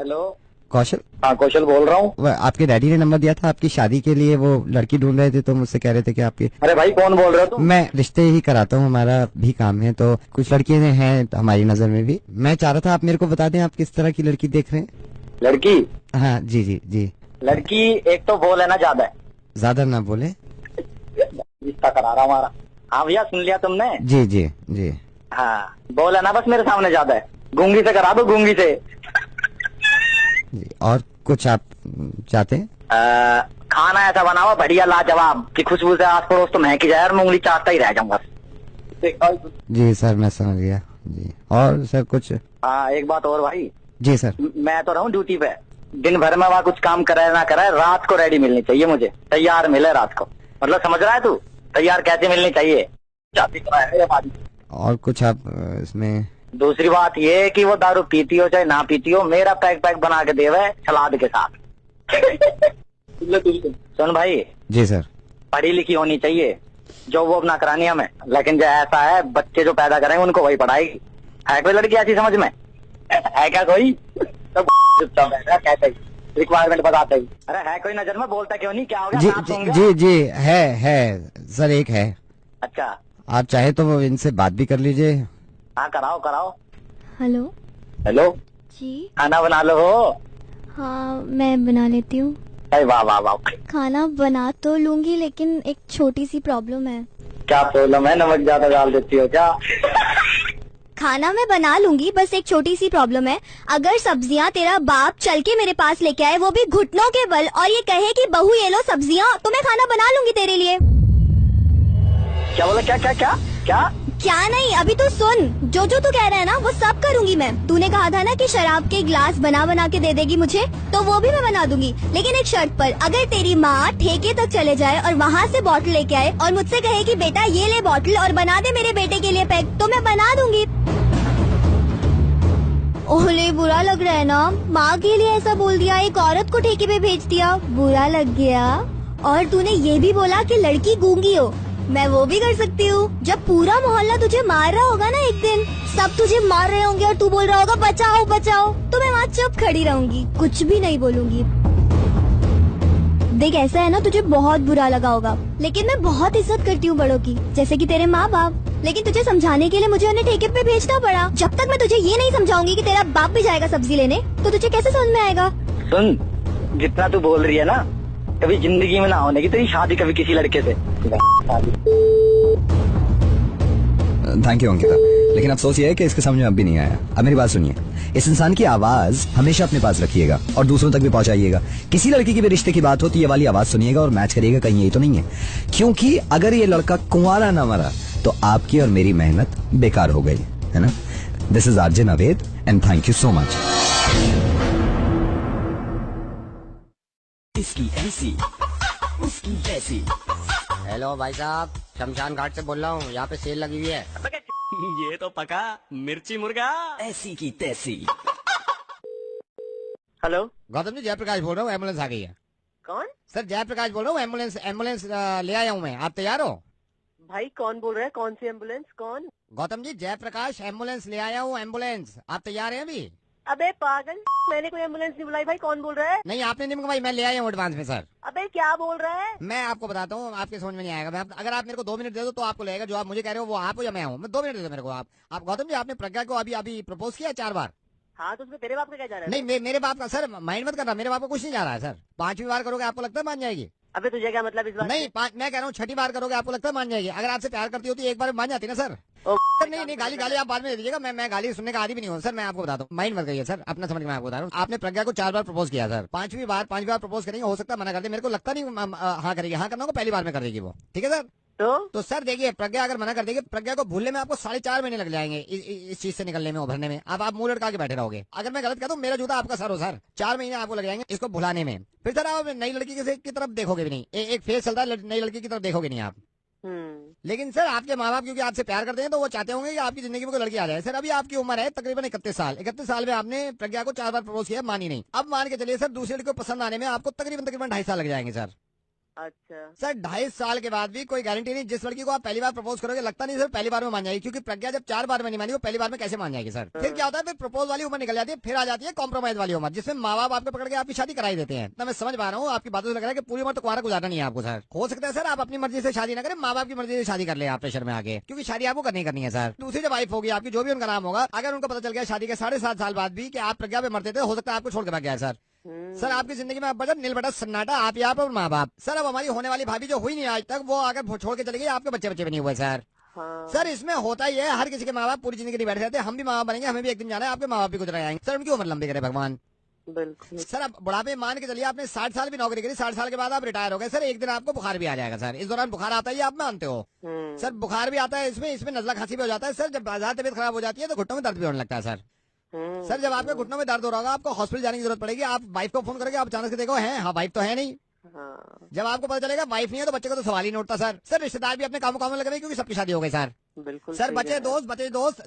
Hello. कौशल। हाँ कौशल बोल रहा हूँ। आपके डैडी ने नंबर दिया था आपकी शादी के लिए, वो लड़की ढूंढ रहे थे तो मुझसे कह रहे थे कि आपकी। अरे भाई कौन बोल रहे हो तुम? मैं रिश्ते ही कराता हूँ, हमारा भी काम है, तो कुछ लड़कियां हैं हमारी नजर में भी। मैं चाह रहा था आप मेरे को बता दें आप किस तरह की लड़की देख रहे हैं। लड़की? हाँ जी जी जी। लड़की एक तो बोल है ना ज्यादा है। ज्यादा ना बोले। रिश्ता करा रहा हमारा। हाँ भैया सुन लिया तुमने? जी जी जी। हाँ बोल है ना बस मेरे सामने ज्यादा है। गूंगी से करा दो, गूंगी से। जी और कुछ आप चाहते हैं? खाना ऐसा बनाओ बढ़िया लाजवाब कि खुशबू से आस पड़ोस तो महक ही जाए और मैं उंगली चाटता ही रह जाऊँ बस। जी सर मैं समझ गया जी। और सर कुछ? हाँ एक बात और भाई। जी सर। मैं तो रहूँ ड्यूटी पे, दिन भर में वहाँ कुछ काम करे ना करे, रात को रेडी मिलनी चाहिए मुझे, तैयार मिले रात को। मतलब समझ रहा है तू? तैयार कैसे मिलनी चाहिए? चाहती तो है ये बात। और कुछ आप इसमें? दूसरी बात ये कि वो दारू पीती हो चाहे ना पीती हो, मेरा पैक पैक बना के देवे सलाद के साथ। सुन भाई। जी सर। पढ़ी लिखी होनी चाहिए, जो वो अपना करानी हमें, लेकिन जो ऐसा है बच्चे जो पैदा करेंगे उनको वही पढ़ाएगी। है कोई लड़की ऐसी समझ में? है क्या कोई? सब चुपचाप बैठा कहते ही रिक्वायरमेंट बताते ही। अरे है कोई नजर में? बोलता क्यों नहीं? क्या हो गया? जी जी जी है सर, एक है। अच्छा आप चाहे तो वो इनसे बात भी कर लीजिए। हाँ कराओ कराओ। हेलो। हेलो जी। खाना बना लो हो? हाँ मैं बना लेती हूँ। अरे वाह वाह वाह। खाना बना तो लूंगी लेकिन एक छोटी सी प्रॉब्लम है। क्या प्रॉब्लम है? नमक ज्यादा डाल देती हो क्या? खाना मैं बना लूंगी, बस एक छोटी सी प्रॉब्लम है। अगर सब्जियां तेरा बाप चल के मेरे पास लेके आए, वो भी घुटनों के बल, और ये कहे कि बहू ये लो सब्जियां, तो मैं खाना बना लूंगी तेरे लिए। क्या बोला? क्या क्या क्या क्या? क्या नहीं, अभी तो सुन। जो जो तू कह रहा है ना वो सब करूंगी मैं। तूने कहा था ना कि शराब के गिलास बना बना के दे देगी मुझे, तो वो भी मैं बना दूंगी, लेकिन एक शर्त पर। अगर तेरी माँ ठेके तक चले जाए और वहाँ से बॉटल लेके आए और मुझसे कहे कि बेटा ये ले बॉटल और बना दे मेरे बेटे के लिए पैक, तो मैं बना दूंगी। ओले बुरा लग रहा है ना? माँ के लिए ऐसा बोल दिया, एक औरत को ठेके पे भेज दिया, बुरा लग गया। और तूने ये भी बोला कि लड़की गूंगी हो, मैं वो भी कर सकती हूँ। जब पूरा मोहल्ला तुझे मार रहा होगा ना एक दिन, सब तुझे मार रहे होंगे और तू बोल रहा होगा बचाओ बचाओ, तो मैं वहाँ चुप खड़ी रहूंगी, कुछ भी नहीं बोलूंगी। देख ऐसा है ना, तुझे बहुत बुरा लगा होगा, लेकिन मैं बहुत इज्जत करती हूँ बड़ों की, जैसे कि तेरे माँ बाप। लेकिन तुझे समझाने के लिए मुझे उन्हें ठेके पे भेजना पड़ा। जब तक मैं तुझे ये नहीं समझाऊंगी कि तेरा बाप भी जाएगा सब्जी लेने, तो तुझे कैसे समझ में आएगा? सुन, जितना तू बोल रही है ना, कभी जिंदगी में ना होने की तेरी शादी कभी किसी लड़के से। थैंक यू अंकिता, लेकिन अफसोस ये है कि इसके समझ में अब भी नहीं आया। अब मेरी बात सुनिए, इस इंसान की आवाज हमेशा अपने पास रखिएगा और दूसरों तक भी पहुंचाइएगा। किसी लड़की की भी रिश्ते की बात हो तो ये वाली आवाज सुनिएगा और मैच करिएगा कहीं यही तो नहीं है, क्योंकि अगर ये लड़का कुंवारा ना मरा तो आपकी और मेरी मेहनत बेकार हो गई, है ना। This is RJ Naved and thank you so much. इसकी ऐसी उसकी ऐसी। हेलो भाई साहब, शमशान घाट से बोल रहा हूँ, यहाँ पे सेल लगी हुई है। ये तो पका मिर्ची मुर्गा ऐसी की तैसी। हेलो गौतम जी, जयप्रकाश बोल रहा हूँ, एम्बुलेंस आ गई है। कौन? सर जयप्रकाश बोल रहा हूँ, एम्बुलेंस ले आया हूँ मैं, आप तैयार हो? भाई कौन बोल रहा है? कौन सी एम्बुलेंस? कौन? गौतम जी, जयप्रकाश एम्बुलेंस ले आया हूँ, एम्बुलेंस। आप तैयार हैं अभी? अबे पागल, मैंने कोई एम्बुलेंस नहीं बुलाई भाई। कौन बोल रहा है? नहीं आपने नहीं मंगवाई, मैं ले आया हूँ एडवांस में सर। अबे क्या बोल रहा है? मैं आपको बताता हूँ, आपके समझ में नहीं आएगा। अगर आप मेरे को 2 मिनट दे दो तो आपको लगेगा जो आप मुझे कह रहे हो वो आप हो या मैं हूँ। मैं 2 मिनट दे दो मेरे को। आप गौतम जी, आपने प्रज्ञा को अभी प्रपोज किया 4 बार? हाँ तो उसमें तेरे बाप का क्या जा रहा है? नहीं मेरे बाप का सर, माइंड मत करना, मेरे बाप को कुछ नहीं जा रहा है सर। 5वीं बार करोगे आपको लगता है मान जाएगी? अबे तुझे क्या मतलब इस बात? नहीं मैं कह रहा हूँ 6ठी बार करोगे आपको लगता है मान जाएगी? अगर आपसे प्यार करती होती एक बार मान जाती ना सर। सर नहीं गाली आप बाद में दे दीजिएगा, मैं गाली सुनने का आदी भी नहीं हूँ सर। मैं आपको बताता हूँ, माइंड मत करिए सर, अपना समझ में आपको बता रहा हूँ। आपने प्रज्ञा को 4 बार प्रपोज किया सर, 5वीं बार प्रपोज करेंगे, हो सकता है मना कर दे, मेरे को लगता नहीं हाँ करेगी। हाँ करना होगा पहली बार में कर देगी वो, ठीक है सर। तो सर देखिए, प्रज्ञा अगर मना कर देगी, प्रज्ञा को भूलने में आपको 4.5 महीने लग जाएंगे, इस चीज से निकलने में, उभरने में। अब मुंह लटका के बैठे रहोगे। अगर मैं गलत कहता हूँ मेरा जूता आपका सर हो सर, 4 महीने आपको लग जाएंगे इसको भुलाने में। फिर सर आप नई लड़की की तरफ देखोगे भी नहीं, एक फेस चलता है, नई लड़की की तरफ देखोगे नहीं आप। लेकिन सर आपके माँ बाप क्योंकि आपसे प्यार करते हैं तो वो चाहते होंगे कि आपकी जिंदगी में कोई लड़की आ जाए। सर अभी आपकी उम्र है तकरीबन 31 साल। 31 साल में आपने प्रज्ञा को 4 बार प्रपोज किया, मानी नहीं। अब मान के चलिए सर दूसरी लड़की को पसंद आने में आपको तकरीबन 2.5 साल लग जाएंगे सर। अच्छा। सर 2.5 साल के बाद भी कोई गारंटी नहीं। जिस लड़की को आप पहली बार प्रपोज करोगे लगता नहीं सर पहली बार में मान जाएगी, क्योंकि प्रज्ञा जब 4 बार में नहीं मानी वो पहली बार में कैसे मान जाएगी सर। फिर क्या होता है, फिर प्रपोज वाली उम्र निकल जाती है, फिर आ जाती है कॉम्प्रोमाइज वाली उम्र, जिसमें माँ बाप आपको पकड़ के आपकी शादी कराई देते हैं। तो मैं समझ पा रहा हूँ आपकी बातों से लग रहा है कि पूरी उम्र तो कुंवारा गुजारना नहीं है आपको सर। हो सकता है सर आप अपनी मर्जी से शादी ना करें, माँ बाप की मर्जी से शादी कर ले आप प्रेशर में आके, क्योंकि शादी आपको करनी है सर। दूसरी जो वाइफ होगी आपकी, जो भी उनका नाम होगा, अगर उनको पता चल गया शादी के 7.5 साल बाद भी कि आप प्रज्ञा पे मरते थे, हो सकता है आपको छोड़ के भाग गया सर। सर आपकी जिंदगी में अब बचा नील बटा सन्नाटा, आप यहाँ पर माँ बाप। सर अब हमारी होने वाली भाभी जो हुई नहीं आज तक, वो अगर छोड़ के चली गई, आपके बच्चे भी नहीं हुए सर। हाँ। सर इसमें होता ही है, हर किसी के माँ बाप पूरी जिंदगी नहीं बैठे रहते। हम भी माँ बाप बनेंगे, हमें भी एक दिन जाना है, आपके माँ बाप भी गुजर आएंगे सर। उनकी उम्र लंबी करे भगवान। बिल्कुल। सर अब बुढ़ापे मान के चलिए, आपने 60 साल भी नौकरी करी, 60 साल के बाद आप रिटायर हो गए सर, एक दिन आपको बुखार भी आ जाएगा सर। इस दौरान बुखार आता ही आप मानते हो सर, बुखार भी आता है, इसमें नजला खांसी भी हो जाता है सर। जब ज्यादा तबीयत खराब हो जाती है तो घुटनों में दर्द भी होने लगता है सर। सर जब आपके घुटनों में दर्द हो रहा होगा, आपको हॉस्पिटल जाने की जरूरत पड़ेगी, आप वाइफ को फोन करोगे, आप अचानक से देखो है, हाँ वाइफ तो है नहीं। हाँ। जब आपको पता चलेगा वाइफ नहीं है तो बच्चे को तो सवाल ही नहीं उठता सर। सर रिश्तेदार भी अपने कामों में लग रहे हैं, क्योंकि सबकी शादी हो गई सर। बिल्कुल सर सही बच्चे है।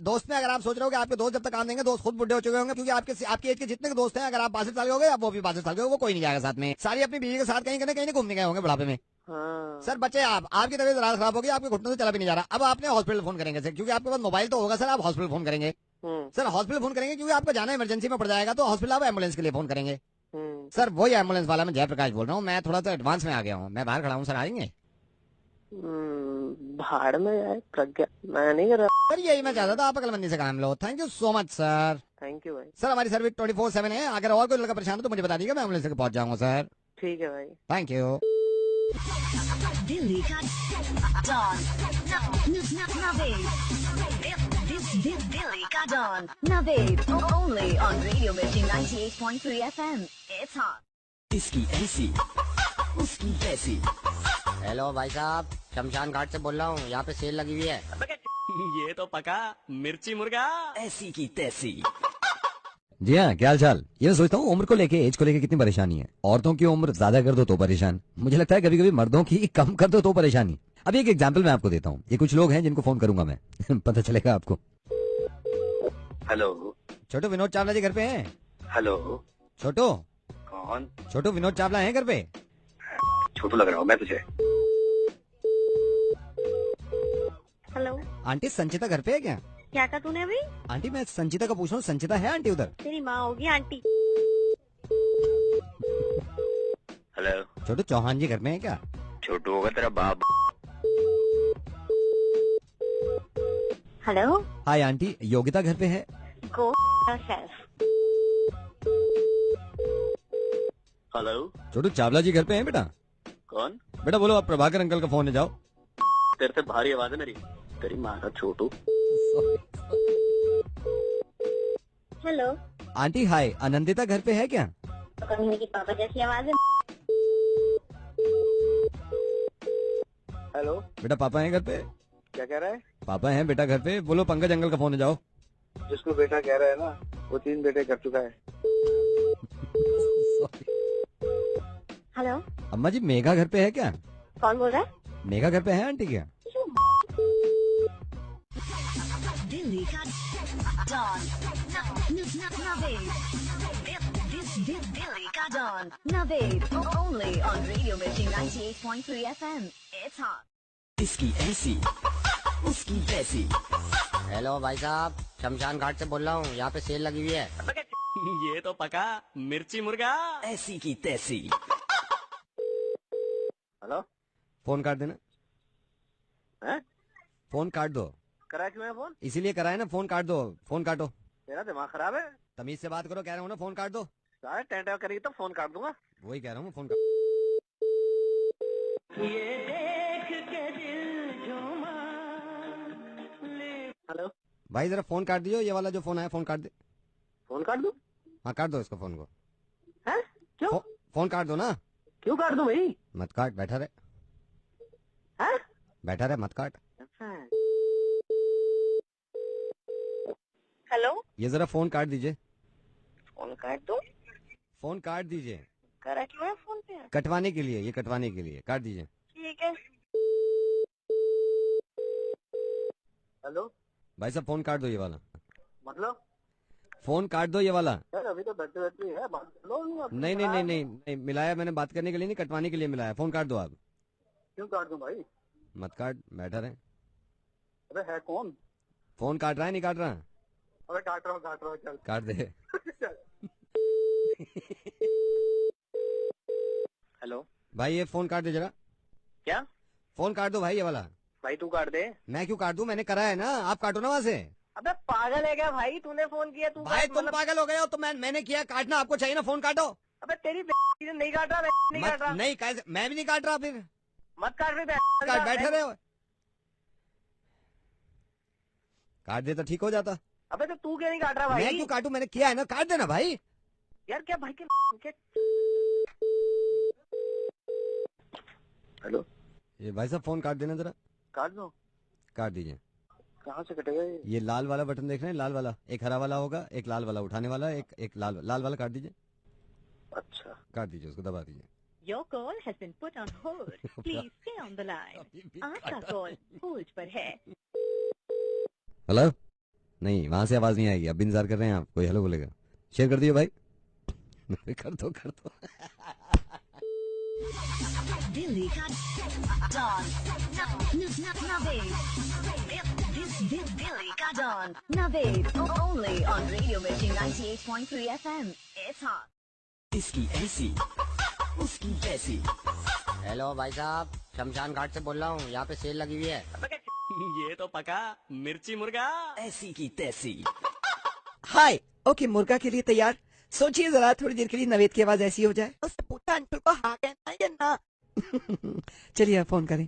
दोस्त में अगर आप सोच रहे हो कि आपके दोस्त जब तक काम देंगे, दोस्त खुद बुढ़े हो चुके होंगे, क्योंकि आपकी एज के जितने के दोस्त हैं, अगर आप 62 साल के हो गए, वो भी 62 साल के हो, वो कोई नहीं जाएगा साथ में। सारी अपनी बीवी के साथ कहीं घूमने गए होंगे बुढ़ापे में। हाँ। सर बच्चे आपकी तबीयत ज्यादा खराब होगी, आपके घुटनों से चला भी नहीं जा रहा, अब आपने हॉस्पिटल फोन करेंगे सर, क्योंकि आपके पास मोबाइल तो होगा सर, आप हॉस्पिटल फोन करेंगे सर। हॉस्पिटल फोन करेंगे क्योंकि आपको जाना इमरजेंसी में पड़ जाएगा, तो हॉस्पिटल आप एम्बुलेंस के लिए फोन करेंगे सर। वही एम्बुलेंस वाला मैं जयप्रकाश बोल रहा हूँ, मैं थोड़ा सा एडवांस में आ गया हूँ, मैं बाहर खड़ा हूँ सर, आएंगे? भाड़ में जाए प्रज्ञा, मैं नहीं कर रहा। सर यही मैं चाहता था, आप अकलमंदी से काम लो। Thank you so much sir. Thank you भाई। सर हमारी सर्विस 24/7 है, अगर और कोई लड़का परेशान हो तो मुझे बता दीजिएगा, मैं एम्बुलेंस से पहुंच जाऊंगा सर। ठीक है भाई। Thank you. दिल्ली का डॉन दिल्ली का don Naved only on radio Mirchi 98.3 FM। It's hot. इसकी ऐसी उसकी तैसी। हेलो भाई साहब, शमशान घाट से बोल रहा हूँ, यहाँ पे सेल लगी हुई है। ये तो पका मिर्ची मुर्गा। ऐसी की तैसी। जी हाँ, क्या हाल चाल। ये मैं सोचता हूँ उम्र को लेके, एज को लेके कितनी परेशानी है। औरतों की उम्र ज्यादा कर दो तो परेशान, मुझे लगता है कभी कभी मर्दों की कम कर दो तो परेशानी। अभी एक एग्जांपल मैं आपको देता हूँ। ये कुछ लोग हैं जिनको फोन करूंगा मैं पता चलेगा आपको। हेलो। छोटू विनोद चावला जी घर पे हैं? हेलो। छोटू कौन? छोटू विनोद चावला हैं घर पे? छोटू लग रहा हूँ मैं तुझे। हेलो। आंटी संचिता घर पे है क्या? क्या कहा तूने अभी? आंटी मैं संचिता का पूछ रहा हूँ, संचिता है आंटी उधर? तेरी माँ होगी आंटी। हेलो। छोटू चौहान जी घर में है क्या? छोटू होगा तेरा बाप। हेलो। हाय आंटी, योगिता घर पे है? गो सेल्फ। हेलो। छोटू चावला जी घर पे हैं बेटा? कौन? बेटा बोलो, आप प्रभाकर अंकल का फोन है, जाओ। तेरे से भारी आवाज है मेरी, तेरी माँ का छोटू। हेलो। आंटी हाय, आनंदिता घर पे है क्या? तो कमीने की पापा जैसी आवाज है। हेलो। बेटा पापा हैं घर पे? क्या कह रहा है? पापा हैं बेटा घर पे, बोलो पंकज अंकल का फोन है, जाओ। जिसको बेटा कह रहा है ना, वो 3 बेटे कर चुका है। हेलो। अम्मा जी मेघा घर पे है क्या? कौन बोल रहा है? मेघा घर पे है आंटी क्या? दिल्ली का डॉन नवेद दिल्ली का don Naved only on radio Mirchi 98.3 FM। It's hot. इसकी ऐसी उसकी तैसी। हेलो भाई साहब, शमशान घाट से बोल रहा हूँ, यहाँ पे सेल लगी हुई है। ये तो पका मिर्ची मुर्गा। ऐसी की तैसी। हेलो। फोन काट देना। हैं? फोन काट दो। करा क्यों है फोन? इसीलिए कराए ना, फोन काट दो, फोन काटो। तेरा दिमाग खराब है? तमीज से बात करो, कह रहा हूँ ना, फोन काट दो। सारे टेंट करेगी तो फोन काट दूंगा। वही कह रहा हूँ, फोन काट। हेलो। भाई जरा फोन काट दियो, ये वाला जो फोन है फोन काट दे। फोन काट दूं? हाँ काट दो इसको, फोन को। हैं? क्यों? फोन काट दो ना। क्यों काट दूं भाई? मत काट, बैठा रहे, हैं? बैठा रहे, मत काट। हेलो। ये जरा फोन काट दीजिए। फोन काट दो। फोन काट दीजिए। करा क्यों है फोन पे? कटवाने के लिए, ये कटवाने के लिए काट दीजिए। ठीक है। हेलो। भाई साहब फोन काट दो ये वाला। मतलब? फोन काट दो ये वाला। यार अभी तो बैटरी बैटरी है, बात कर लो। नहीं नहीं नहीं नहीं नहीं मिलाया मैंने, बात करने के लिए नहीं, कटवाने के लिए मिलाया। फोन काट दो आप। क्यों काट दूं भाई? मत काट, बैठा रहे। अबे है कौन? फोन काट रहा है नहीं काट रहा? अबे काट रहा हूँ चल। काट दे। हेलो भाई ये फोन काट दे जरा। क्या? फोन काट दो भाई ये वाला। भाई तू काट दे। मैं क्यों काट दूं, मैंने करा है ना, आप काटो ना वहाँ से। अबे पागल है क्या भाई? तूने फोन किया तू भाई तुम पागल हो गए हो तो मैंने किया, काटना आपको चाहिए ना, फोन काटो। अबे तेरी नहीं काट रहा, नहीं काट रहा। नहीं कैसे, मैं भी नहीं काट रहा, फिर मत काट रही बैठे रहे हो। काट दे तो ठीक हो जाता। अबे तो तू क्या नहीं काट रहा भाई? मैं क्यों काटूं, मैंने किया है ना, काट देना भाई। यार क्या भाई के हेलो ये भाई साहब फोन काट देना जरा। काट दो। काट दीजिए। कहाँ से कटेगा ये लाल वाला बटन देख रहे हैं, लाल वाला, एक हरा वाला होगा, एक लाल वाला उठाने वाला, एक लाल वाला काट दीजिए। अच्छा काट दीजिए, उसको दबा दीजिए। Your call has been put on hold. Please stay on the line. आपका कॉल होल्ड पर है। हेलो? नहीं वहां से आवाज नहीं आएगी, अब इंतजार कर रहे हैं आप, कोई हेलो बोलेगा। शेयर कर दिए भाई। कर दो। दिल्ली का डॉन दिल्ली का don Naved only on Radio Mirchi 98.3 FM. It's hot. इसकी ऐसी उसकी वैसी। हेलो भाई साहब, शमशान घाट से बोल रहा हूँ, यहाँ पे सेल लगी हुई है। ये तो पका मिर्ची मुर्गा। ऐसी की तैसी। हाय, ओके मुर्गा के लिए तैयार। सोचिए जरा थोड़ी देर के लिए नवेद की आवाज ऐसी हो जाए। उससे पूछा अंशुल को हाँ कहना है या ना। चलिए आप फोन करें।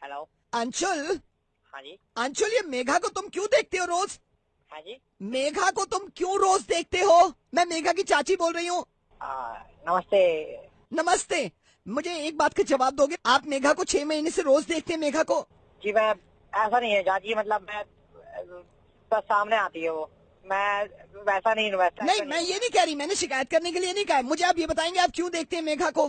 हेलो अंशुल, हाँ जी अंशुल ये मेघा को तुम क्यों देखते हो रोज? हाँ जी मेघा को तुम क्यों रोज देखते हो? मैं मेघा की चाची बोल रही हूँ। नमस्ते। नमस्ते, मुझे एक बात का जवाब दोगे? आप मेघा को 6 महीने से रोज देखते हैं मेघा को? जी मैं ऐसा नहीं है चाची, मतलब मैं बस सामने आती है वो, मैं वैसा नहीं हूँ। वैसा नहीं मैं ये नहीं कह रही, मैंने शिकायत करने के लिए नहीं कहा है। मुझे आप ये बताएंगे आप क्यों देखते हैं मेघा को?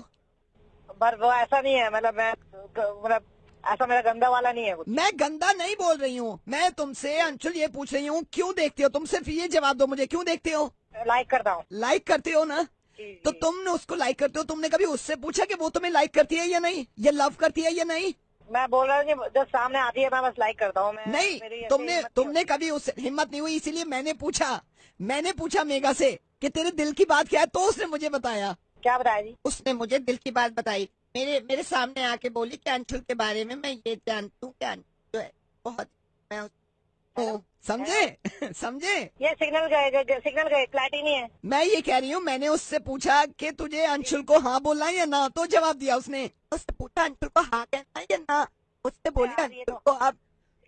पर वो ऐसा नहीं है, मतलब मैं मतलब ऐसा मेरा गंदा वाला नहीं है कुछ। मैं गंदा नहीं बोल रही हूँ, मैं तुमसे अंशुल ये पूछ रही हूँ क्यों देखते हो? तुम सिर्फ ये जवाब दो मुझे, क्यों देखते हो? लाइक करता हूँ। लाइक करते हो ना? जी, तो जी। तुमने उसको लाइक करते हो, तुमने कभी उससे पूछा कि वो तुम्हें लाइक करती है या नहीं, या लव करती है या नहीं? मैं बोल रहा हूँ कि जब सामने आती है मैं बस लाइक करता हूँ। मैं नहीं, मेरी ऐसी तुमने हिम्मत नहीं तुमने कभी उससे हिम्मत नहीं हुई, इसीलिए मैंने पूछा मेघा से कि तेरे दिल की बात क्या है, तो उसने मुझे बताया। होती। क्या बताया जी? उसने मुझे दिल की बात बताई, मेरे सामने आके बोली कि अंशुल के बारे में मैं ये जानती हूँ कि अंशुल जो है बहुत, मैं उसको समझे समझे। ये सिग्नल गए क्लैरिटी नहीं है। मैं ये कह रही हूँ, मैंने उससे पूछा कि तुझे अंशुल को हाँ बोलना है या ना, तो जवाब दिया उसने। उससे पूछा अंशुल को हाँ कहना है या ना, उसने बोली यार, ये अंशुल तो- को आप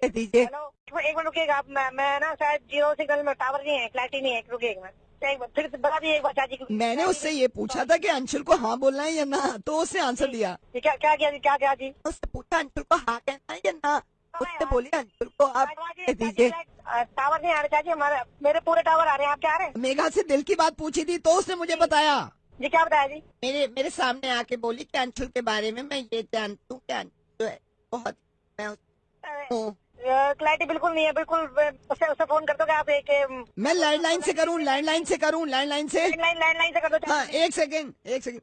कह दीजिए। हेलो एक मिनट रुकिएगा आप। मैं ना शायद 0 सिग्नल में, टावर नहीं है, क्लैरिटी नहीं है। रुकिए एक मिनट, एक बार फिर से बता दिए एक बार चाची को। मैंने उससे ये पूछा था कि अंशुल को हाँ बोलना है या ना, तो उसने आंसर दिया। ये क्या किया जी? क्या जी? उससे पूछा अंशुल को हाँ कहना है या ना, उसने बोली अंशुल को आप कह दीजिए। टावर नहीं आ रहे चाची, हमारे मेरे पूरे टावर आ रहे हैं। आप क्या आ रहे हैं? मेघा से दिल की बात पूछी थी तो उसने मुझे बताया। जी क्या बताया जी? मेरे सामने आके बोली कि अंशुल के बारे में मैं ये जानती हूँ कि अंशुल जो है बहुत, मैं हूँ। क्लैरिटी बिल्कुल नहीं है, बिल्कुल। उसे फोन कर दो क्या आप? एक मैं लैंडलाइन से करूँ, लैंडलाइन से लैंडलाइन से कर दो। हाँ एक सेकंड।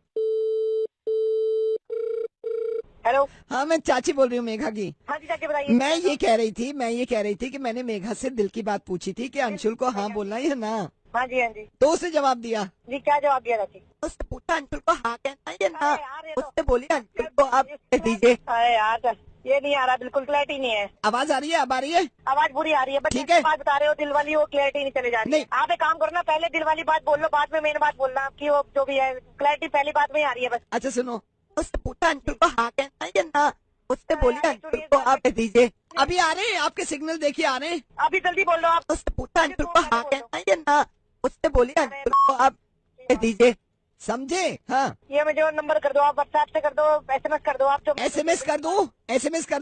हेलो हाँ मैं चाची बोल रही हूँ मेघा की। हाँ जी चाची बताइए। मैं ये कह रही थी कि मैंने मेघा से दिल की बात पूछी थी कि अंशुल को हाँ बोलना है या ना, हाँ जी तो उसने जवाब दिया। जी क्या जवाब दिया चाची? उसने पूछा अंशुल को हाँ कहना है या ना, अरे यार, ये तो- उसने बोली अंशुल को आप कह दीजिए। अरे यार ये नहीं आ रहा, बिल्कुल क्लैरिटी नहीं है। आवाज आ रही है? अब आ रही है? आवाज बुरी आ रही है। ठीक है। बात बता रहे हो दिल वाली, वो क्लैरिटी नहीं चले जा रही है। नहीं। आप एक काम करो ना, पहले दिल वाली बात बोल लो, बाद में मेन बात बोलना आपकी, वो जो भी है क्लैरिटी पहली बात में ही आ रही है बस। अच्छा सुनो, उसने पूछा अंशुल को हाँ कहना है या ना, उसने बोली अंशुल को आप कह दीजिए। अभी आ रहे हैं आपके सिग्नल, देखिए आ रहे हैं। अभी जल्दी बोल लो आप। उसने पूछा अंशुल को हाँ कहना है या ना, उसने बोली अंशुल को आप कह दीजिए। समझे? हाँ ये मुझे नंबर कर दो आप, व्हाट्सएप से कर दो, SMS कर दो आप। जो SMS कर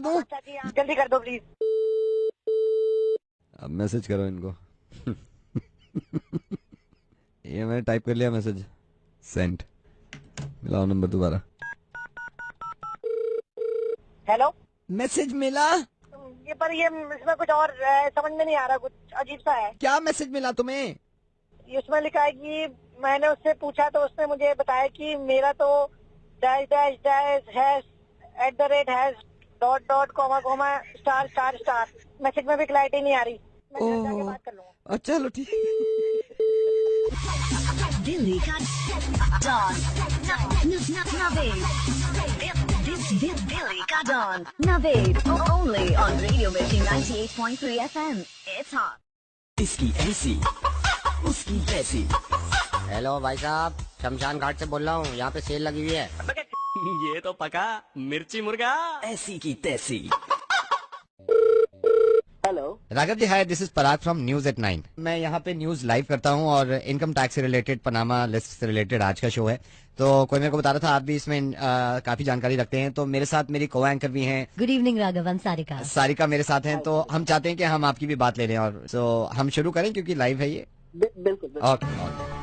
दूं? अच्छा जी हाँ, जल्दी कर दो प्लीज। अब मैसेज करो इनको। ये मैंने टाइप कर लिया मैसेज, सेंड। मिलाओ नंबर दोबारा। हेलो मैसेज मिला? ये पर ये इसमें कुछ और समझ में नहीं आ रहा, कुछ अजीब सा है। क्या मैसेज मिला तुम्हें? उसमें लिखा है कि मैंने उससे पूछा तो उसने मुझे बताया कि मेरा तो dash dash dash hash @ hash dot comma star message में भी क्लैरिटी नहीं आ रही। मैं घर जाके बात कर लूंगा। चलो ठीक। दिल्ली का डॉन नवेद। दिल्ली का don Naved only on radio Mirchi 98.3 FM। It's hot. इसकी ऐसी उसकी तैसी। हेलो भाई साहब, शमशान घाट से बोल रहा हूँ, यहाँ पे सेल लगी हुई है। ये तो पका मिर्ची मुर्गा। ऐसी की तैसी। Hello Raghav ji hi, this is Parag from news at 9। मैं यहाँ पे न्यूज लाइव करता हूँ और इनकम टैक्स से रिलेटेड, पनामा लिस्ट से रिलेटेड आज का शो है। तो कोई मेरे को बता रहा था आप भी इसमें काफी जानकारी रखते हैं, तो मेरे साथ मेरी को एंकर भी हैं। गुड इवनिंग राघव, हम सारिका। सारिका मेरे साथ हैं, तो हम चाहते हैं कि हम आपकी भी बात ले लें, और तो हम शुरू करें क्योंकि लाइव है ये। बिल्कुल। ओके।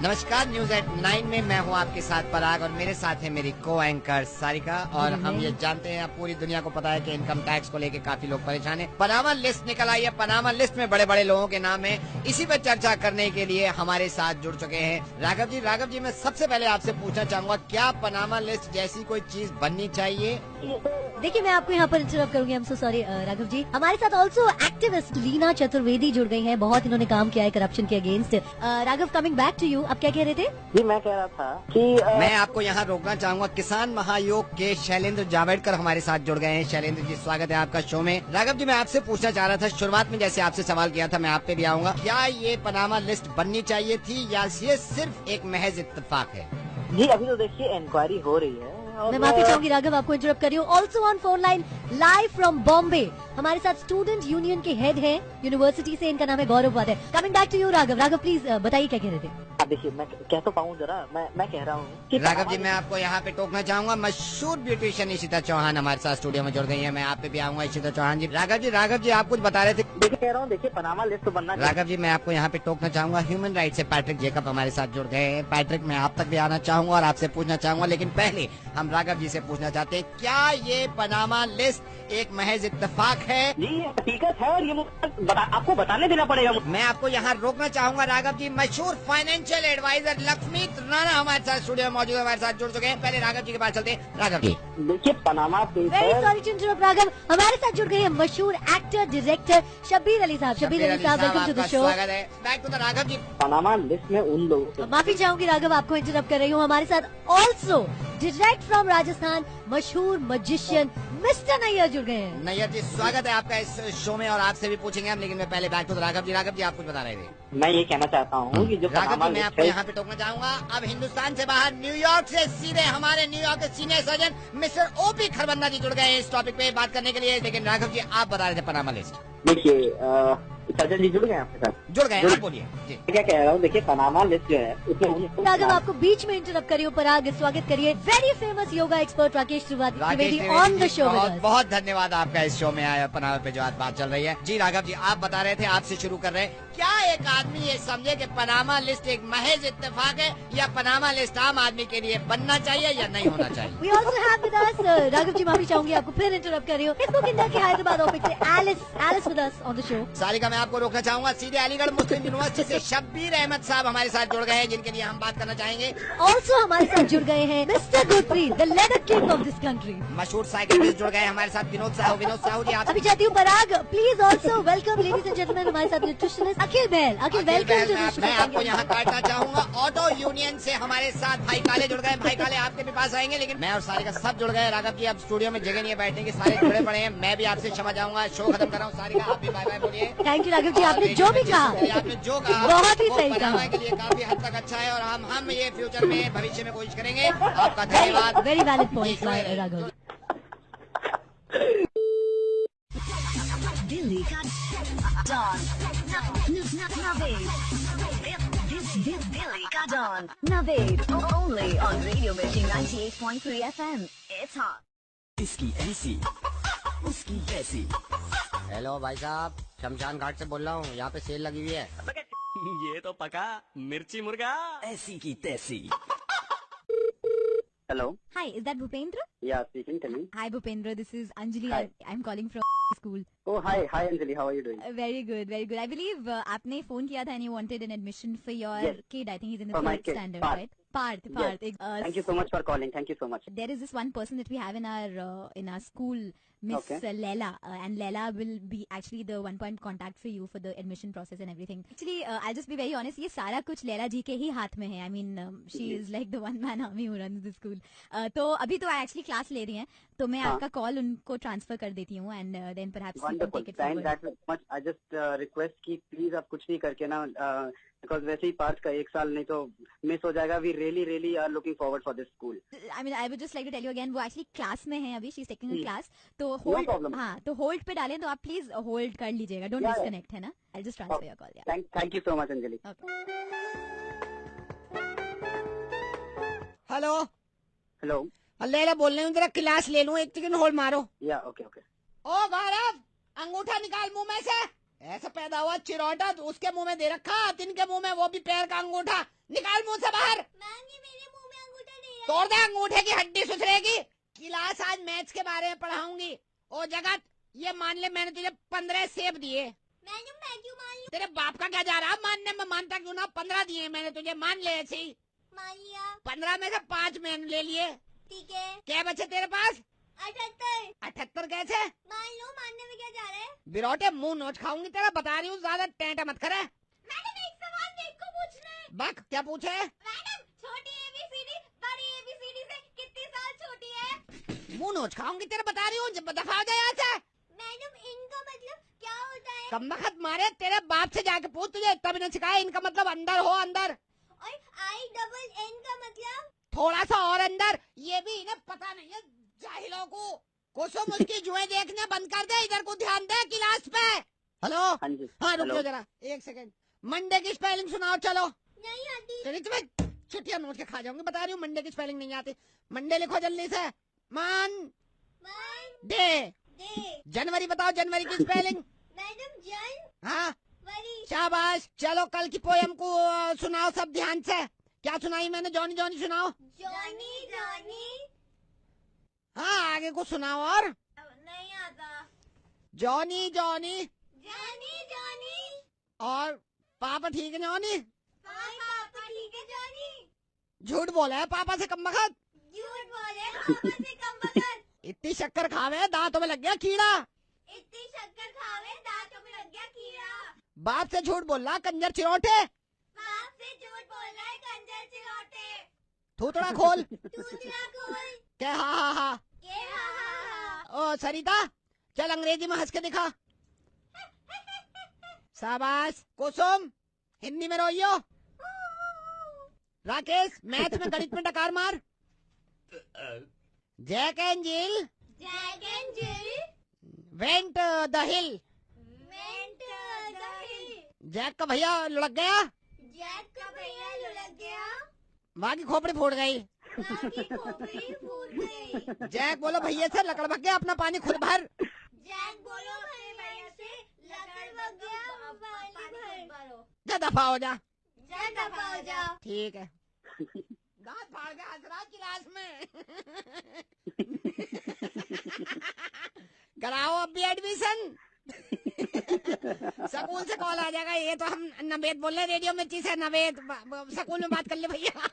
नमस्कार, न्यूज एट 9 में मैं हूँ आपके साथ पराग, और मेरे साथ है मेरी को एंकर सारिका। और हम ये जानते हैं, अब पूरी दुनिया को पता है कि इनकम टैक्स को लेके काफी लोग परेशान हैं। पनामा लिस्ट निकल आई है, पनामा लिस्ट में बड़े बड़े लोगों के नाम है। इसी पर चर्चा करने के लिए हमारे साथ जुड़ चुके हैं राघव जी, मैं सबसे पहले आपसे पूछना चाहूंगा, क्या पनामा लिस्ट जैसी कोई चीज बननी चाहिए? देखिए, मैं आपको यहाँ पर इंटरप्ट करूंगी, I am so sorry Raghav ji. हमारे साथ ऑल्सो एक्टिविस्ट लीना चतुर्वेदी जुड़ गई हैं, बहुत इन्होंने काम किया है करप्शन के against. Raghav, coming back to you, आप क्या कह रहे थे? जी मैं कह रहा था कि मैं आपको यहाँ रोकना चाहूंगा, किसान महायोग के शैलेंद्र जावड़ेकर हमारे साथ जुड़ गए हैं। शैलेंद्र जी, स्वागत है आपका शो में। राघव जी, मैं आपसे पूछना चाह रहा था, शुरुआत में जैसे आपसे सवाल किया था, मैं आप पे भी आऊंगा, क्या ये पनामा लिस्ट बननी चाहिए थी या ये सिर्फ एक महज इत्तेफाक है? जी अभी तो देखिए इंक्वायरी हो रही है। मैं माफी चाहूंगी राघव, आपको इंटरप्ट कर रही हूँ। Also on phone line live from Bombay हमारे साथ स्टूडेंट यूनियन के हेड हैं यूनिवर्सिटी से, इनका नाम है Gaurav Vade. Coming back to you Raghav, please बताइए क्या कह रहे थे? देखिए मैं कह तो पाऊँ जरा, मैं कह रहा हूँ कि राघव जी, मैं आपको यहाँ पे टोकना चाहूंगा, मशहूर ब्यूटिशियन इशिता चौहान हमारे साथ स्टूडियो में जुड़ गई है। मैं आप पे भी आऊंगा इशिता चौहान जी। राघव जी आप कुछ बता रहे थे। देखिए कह रहा हूँ, देखिए पनामा लिस्ट तो बनना। राघव जी, मैं आपको यहाँ पे टोकना चाहूंगा, ह्यूमन राइट से पैट्रिक जेकब हमारे साथ जुड़ गए हैं। पैट्रिक, मैं आप तक भी आना चाहूंगा और आपसे पूछना चाहूंगा, लेकिन पहले हम राघव जी से पूछना चाहते हैं, क्या ये पनामा लिस्ट एक महज इत्तेफाक है? जी ये हकीकत है और ये आपको बताने देना पड़ेगा। मैं आपको यहाँ रोकना चाहूंगा राघव जी, मशहूर फाइनेंशियल एडवाइजर लक्ष्मी राणा हमारे साथ स्टूडियो में मौजूद, हमारे साथ जुड़ चुके हैं। पहले राघव जी के पास चलते हैं। राघव जी, देखिए Panama very sorry to interrupt Raghav, हमारे साथ जुड़ गए हैं मशहूर एक्टर डायरेक्टर शब्बीर अली साहब। शब्बीर अली साहब, वेलकम टू द शो। स्वागत है। Back to the Raghav ji. Panama list में उन लोगों माफी चाहूंगी राघव, आपको इंटरप्ट कर रही हूँ। हमारे साथ ऑल्सो डायरेक्ट फ्रॉम राजस्थान मशहूर मजिशियन मिस्टर नैयर जुड़ गए हैं। नैयर जी, स्वागत है आपका इस शो में, और आपसे भी पूछेंगे हम, लेकिन मैं पहले बैक टू द राघव जी। राघव जी, आप कुछ बता रहे थे। मैं ये कहना चाहता हूँ कि जो राघव पनामा जी, मैं लिस्ट आपको है, यहाँ पे टोकना चाहूंगा, अब हिंदुस्तान से बाहर न्यूयॉर्क से सीधे हमारे न्यूयॉर्क के senior surgeon mister OP Kharbanda ji जुड़ गए हैं इस टॉपिक पे बात करने के लिए। लेकिन राघव जी, आप बता रहे थे पनामा लिस्ट। देखिए सर्जन जी जुड़ गए आपके साथ। जुड़ गए, आप बोलिए जी। क्या कह रहा हूँ, देखिए पनामा लिस्ट जो है उसमें राघव, आपको बीच में इंटरप्ट करी हूँ। पराग, स्वागत करिए very famous yoga expert Rakesh Trivedi on the show. बहुत बहुत धन्यवाद आपका इस शो में आया, पनामा पे जो आज बात चल रही है। जी राघव जी, आप बता रहे थे, आपसे शुरू कर रहे हैं, क्या एक आदमी ये समझे कि पनामा लिस्ट एक महज इत्तेफाक है, या पनामा लिस्ट आम आदमी के लिए बनना चाहिए या नहीं होना चाहिए? We also have with us, Raghav ji माफी चाहूंगी, आपको फिर इंटरप्ट कर रही हूँ, फेसबुक इंडिया के हैदराबाद ऑफिस से Alice with us on the show. Sarika, मैं आपको रोकना चाहूंगा, सीधे अलीगढ़ मुस्लिम यूनिवर्सिटी से शब्बीर अहमद साहब हमारे साथ जुड़ गए हैं, जिनके लिए हम बात करना चाहेंगे। ऑल्सो हमारे साथ जुड़ गए हैं mister Gurpreet, the leather king of this country. मशहूर साइकिलिस्ट जुड़ गए हैं हमारे साथ, विनोद साहू जी। आप अभी चाहती हूँ Parag, please also welcome ladies and gentleman, हमारे साथ न्यूट्रिशनिस्ट अखिल बैल। Akhil, welcome to the show. मैं आपको यहाँ काटना चाहूंगा, ऑटो यूनियन से हमारे साथ भाई काले जुड़ गए। भाई काले, आपके भी पास आएंगे, लेकिन मैं और सारिका सब जुड़ गए। राघव जी, अब स्टूडियो में जगह नहीं है बैठने की, सारे जुड़े पड़े हैं। मैं भी आपसे क्षमा चाहूंगा, शो खत्म कर रहा हूँ। सारिका, आप भी बाय बाय बोलिए। थैंक यू राघव जी, आपने जो भी कहा, आपने जो कहा बहुत ही वो सही पनामा कहा। के लिए काफी हद तक अच्छा है, और हम ये फ्यूचर में भविष्य में कोशिश करेंगे। आपका धन्यवाद। Very valid point Raghav. Delhi का डॉन नवेद। दिल्ली का don Naved only on radio Mirchi 98.3 FM। It's hot. इसकी ऐसी उसकी तैसी। हेलो भाई साहब, शमशान घाट से बोल रहा हूँ, यहाँ पे सेल लगी हुई है। ये तो पका मिर्ची मुर्गा। ऐसी की तैसी। Hello Hi, is that Bhupendra? Yeah speaking, tell me. Hi Bhupendra, this is Anjali. Hi. I'm calling from school. Oh, hi Anjali, how are you doing? Very good I believe आपने फोन किया था and you wanted an admission for your Yes. Kid I think is in the For my third kid, standard Parth. Right Parth Yes. Parth Thank you so much for calling. Thank you so much. there is this one person that we have in our school, Miss Okay. Leila, and Leila will be actually the one point contact for you for the admission process and everything. Actually, I'll just be very honest, ये सारा कुछ Leila जी के ही हाथ में है. I mean, she is like the one man army who runs the school. तो अभी तो actually class ले रही हैं, तो मैं आपका call उनको transfer कर देती हूँ and then perhaps you can Wonderful. take it Thank forward. that much. I just request कि please आप कुछ नहीं करके ना, because वैसे ही पार्थ का 1 साल नहीं तो मिस हो जाएगा. We really are looking forward for this school. I mean, I would just like to tell you again, वो actually class में है अभी, she's taking a class, तो No hold, problem. हाँ, तो hold पे डालें, तो आप please hold कर लीजिएगा, don't Yeah, yeah. disconnect, है ना? I'll just transfer your call, yeah. Thank you so much, Anjali. Okay. Hello Hello. लेला बोल रही हूँ, जरा क्लास ले लूँ, एक सेकंड होल्ड मारो. Yeah, okay. ओ गौरव, अंगूठा निकाल मुंह में से. ऐसा पैदा हुआ चिरौटा, तो उसके मुंह में दे रखा, तिनके मुंह में वो भी पैर का अंगूठा. निकाल मुंह से बाहर. मेरे मुंह में अंगूठा नहीं है. तोड़ दे अंगूठे की हड्डी सुधरेगी. क्लास आज मैथ्स के बारे में पढ़ाऊंगी. ओ जगत, ये मान ले मैंने तुझे 15 सेब दिए. मैडम मैं क्यों मान लूं? तेरे बाप का क्या जा रहा मानने में, मानता क्यों ना. 15 दिए मैंने तुझे, मान ले ऐसे ही. मान लिया. 15 में से 5 मैंने ले लिए. ठीक है. क्या बचे तेरे पास? 78. 78 कैसे? मान लो, मानने में क्या जा रहा है? बिरोटे मुंह नोच खाऊंगी तेरा, बता रही हूँ, ज्यादा टेंटा मत करे. मैडम एक सवाल मेरे को पूछना है. बक, क्या पूछे? मैडम छोटी ABCD बड़ी ABCD से कितनी साल छोटी है? मुंह नोच खाऊंगी तेरा, बता रही हूँ, दफा हो जाए यहाँ से. मैडम इनका मतलब क्या होता है? कम वक्त मारे, तेरे बाप से जाके पूछ, तुझे इतना भी नहीं सिखाया. इनका मतलब अंदर हो, अंदर. और INN का मतलब? थोड़ा सा और अंदर. ये भी इन्हें पता नहीं है जाहिलों को. कुसुम उसकी जुएं देखने बंद कर दे, इधर को ध्यान दे क्लास पे. हेलो. हाँ जी. हाँ रुक Hello. जाओ जरा, एक सेकंड. मंडे की स्पेलिंग सुनाओ. चलो. नहीं आती. चलिए तुम्हें छुट्टियां नोट के खा जाऊंगी, बता रही हूँ, मंडे की स्पेलिंग नहीं आती. मंडे लिखो जल्दी से. मान डे. जनवरी बताओ, जनवरी की स्पेलिंग. मैडम जन हाँ वरी. शाबाश. चलो कल की पोयम को सुनाओ सब ध्यान से. क्या सुनाई मैंने? जॉनी जॉनी सुनाओ. Johnny Johnny. हाँ आगे को सुनाओ. और नहीं आता. Johnny Johnny. Johnny Johnny. और पापा ठीक है जॉनी. पापा ठीक है जॉनी. झूठ बोला है पापा से कम वक्त. झूठ बोले पापा से कम वक्त. इतनी शक्कर खावे दांतों में लग गया कीड़ा. इतनी शक्कर खावे दांतों में लग गया कीड़ा. बाप से झूठ बोल रहा कंजर चिरोटे. बाप से झूठ बोल रहा है कंजर चिरोटे. थूथड़ा खोल. दूसरा खोल. क्या हाँ हाँ. ये हा. ओ सरिता, चल अंग्रेजी में हंस के दिखा. शाबाश. कुसुम, हिंदी में रोइयो. राकेश, मैथ में गणित में डकार मार. Jack and Jill Jack and Jill went the hill. Went the hill. Jack का भैया लुढ़क गया. जैक का भैया लुढ़क गया. माँ की खोपड़ी फूट गई. माँ की खोपड़ी फूट गई. जैक बोलो भैया से लकड़ भग गया, अपना पानी खुद भर. जैक बोलो मेरे भैया से लकड़ भग गया, पानी भर. जा दफा हो जा. जा दफा हो जा. ठीक है. दांत फाड़ के हंस रहा क्लास में. कराओ अब भी एडमिशन. स्कूल से कॉल आ जाएगा. ये तो हम नवेद बोल रहे, रेडियो मिर्ची से. नवेद स्कूल में बात कर ले भैया.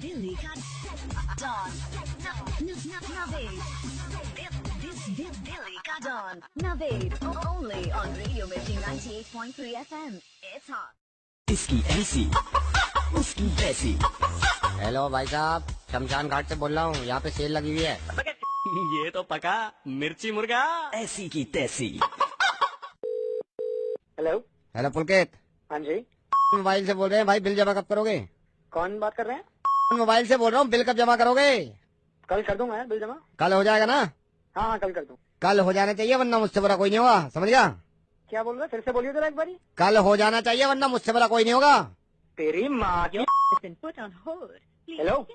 दिल्ली का डॉन नवेद. दिल्ली का don Naved. Only on Radio Mirchi 98.3 FM. It's hot. इसकी ऐसी उसकी वैसी. हेलो भाई साहब, शमशान घाट से बोल रहा हूँ. यहाँ पे सेल लगी हुई है. ये तो पका मिर्ची मुर्गा. ऐसी की तैसी. हेलो. हेलो पुलकित, हाँ जी. मोबाइल से बोल रहे हैं भाई. बिल जमा कब करोगे? कौन बात कर रहे हैं? मोबाइल से बोल रहा हूँ. बिल कब जमा करोगे? कल कर दूंगा यार बिल जमा. कल हो जाएगा ना? हाँ कल कर दूँ. कल हो जाना चाहिए, वरना मुझसे बुरा कोई नहीं होगा. समझ गया? क्या बोल रहे? फिर से बोलिए जरा एक बारी. कल हो जाना चाहिए, वरना मुझसे बुरा कोई नहीं होगा. तेरी माँ की. हेलो.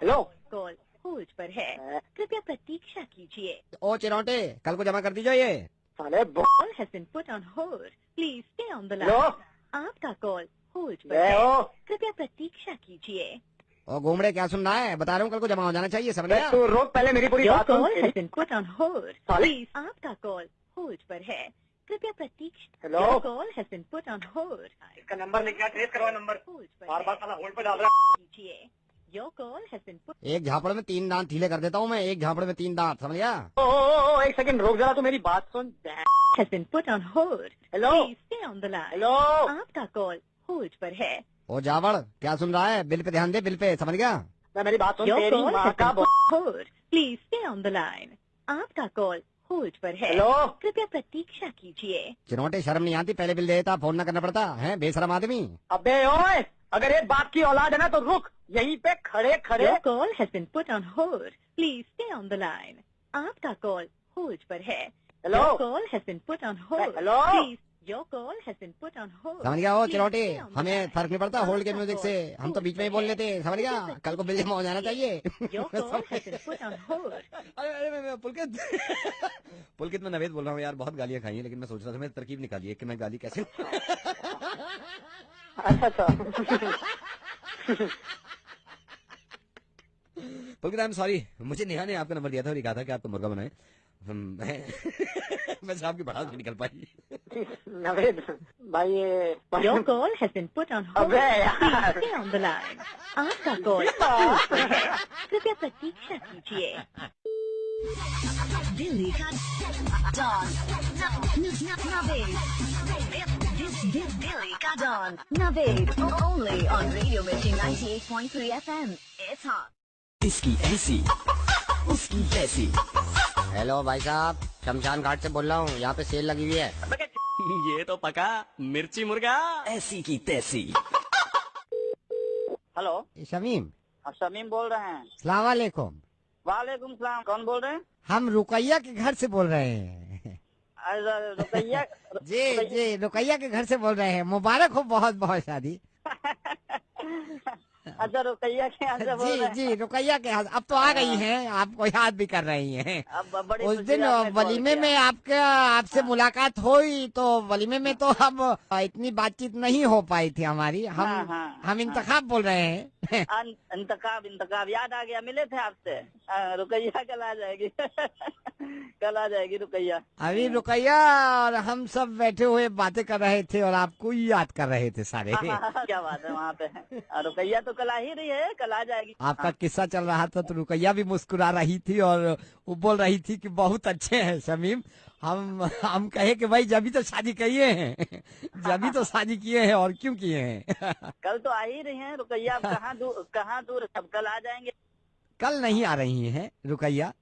हेलो. कॉल होल्ड पर है, कृपया प्रतीक्षा कीजिए. ओ चिरौटे, कल को जमा कर दीजिए ये. साले Call has been put on hold. Please stay on the line. Hello. आपका कॉल होल्ड पर ले है, ओ. कृपया प्रतीक्षा कीजिए. और घूमड़े क्या सुन रहा है, बता रहा हूँ कल को जमा हो जाना चाहिए, समझ गया? तू रोक पहले मेरी पूरी Your बात सुन। call has been put on hold. Sorry? Please, आपका कॉल होल्ड पर है, कृपया प्रतीक्षा। Hello? Your call has been put on hold. इसका नंबर लिख, ट्रेस करवा नंबर, होल्ड पर बार है, बार साला होल्ड पे डाल रहा है। कीजिए। Your call has been put. एक झापड़ में 3 दांत ढीले कर देता हूँ मैं, एक झापड़ में 3 दांत, समझ गया? ओ, एक सेकंड रुक जरा, तू मेरी बात सुन। Has been put on hold. Hello? Please stay on the line. Hello, आपका कॉल होल्ड पर है। ओ जावड़ क्या सुन रहा है, बिल पे ध्यान दे, बिल पे, समझ गया? मैं मेरी बात सुन, Your तेरी call माँ has का been put on hold. Please stay on the line. आपका कॉल होल्ड पर है, हेलो, कृपया प्रतीक्षा कीजिए। चिनोटे शर्म नहीं आती, पहले बिल देता, फोन ना करना पड़ता है, बेशरम आदमी। अबे ओए, अगर एक बाप की औलाद है ना तो रुक, यहीं पे खड़े खड़े। Your call has been put on hold. Please stay on the line. आपका कॉल होल्ड पर है। Hello, Your call has been put on hold. Hello? Please, your call has been put on hold. समझ गया? ओ Please चिनोटे, stay on the हमें line. फर्क नहीं पड़ता hold के आपका म्यूजिक call से, हम तो hold बीच में ही पर बोल है। लेते, समझ गया? कल को बिल जमा हो जाना चाहिए। Your call has been put on hold. अरे पुलकित पुलकित मैं नवेद बोल रहा हूँ यार, बहुत गालियाँ खाई हैं, लेकिन मैं सोच रहा था मैं तरकीब निकाली है कि मैं गाली कैसे अच्छा पुलकित आई एम सॉरी, मुझे नेहा ने आपका नंबर दिया था और ये कहा था कि आपको मुर्गा बनाए। वैसे आपकी भड़ास भी निकल पाई। नवेद भाई ये Your call has been put on hold. अबे यार। Please stay on the line. आपका कॉल होल्ड पर है, कृपया प्रतीक्षा कीजिए। दिल्ली का डॉन नवेद, दिल्ली का don Naved, only on Radio Mirchi 98.3 FM. It's hot. इसकी ऐसी उसकी तैसी। हेलो भाई साहब, शमशान घाट से बोल रहा हूँ, यहाँ पे सेल लगी हुई है। ये तो पका मिर्ची मुर्गा। ऐसी की तैसी। हेलो, शमीम, आप शमीम बोल रहे हैं? सलाम वालेकुम। वालेकुम सलाम, कौन बोल रहे हैं? हम रुकैया के घर से बोल रहे हैं। रुकैया? जी जी, रुकैया के घर से बोल रहे हैं, मुबारक हो बहुत बहुत शादी। अच्छा, रुकैया के यहाँ से बोल रहे जी हैं? जी, रुकैया के यहाँ, अब तो आ गई हैं, आपको याद भी कर रही हैं। अब बड़ी उस खुशी दिन आपने कॉल वलीमे किया। में आपसे मुलाकात हुई, तो वलीमे में तो हम इतनी बातचीत नहीं हो पाई थी हमारी। हम इंतखाब बोल रहे हैं। इंतखाब याद आ गया, मिले थे आपसे। रुकैया कल आ जाएगी। कल आ जाएगी रुकैया। अभी रुकैया और हम सब बैठे हुए बातें कर रहे थे और आपको ही याद कर रहे थे सारे। क्या बात है वहाँ पे। रुकैया तो कल आ ही रही है, कल आ जाएगी। आपका किस्सा चल रहा था तो रुकैया भी मुस्कुरा रही थी और वो बोल रही थी कि बहुत अच्छे हैं शमीम। हम कहे कि भाई जब भी तो शादी किए हैं, जब भी तो शादी किए हैं, और क्यों किए हैं। कल तो आ ही रही हैं रुकैया, अब कहाँ दूर, सब कल आ जाएंगे। कल नहीं आ रही हैं रुकैया,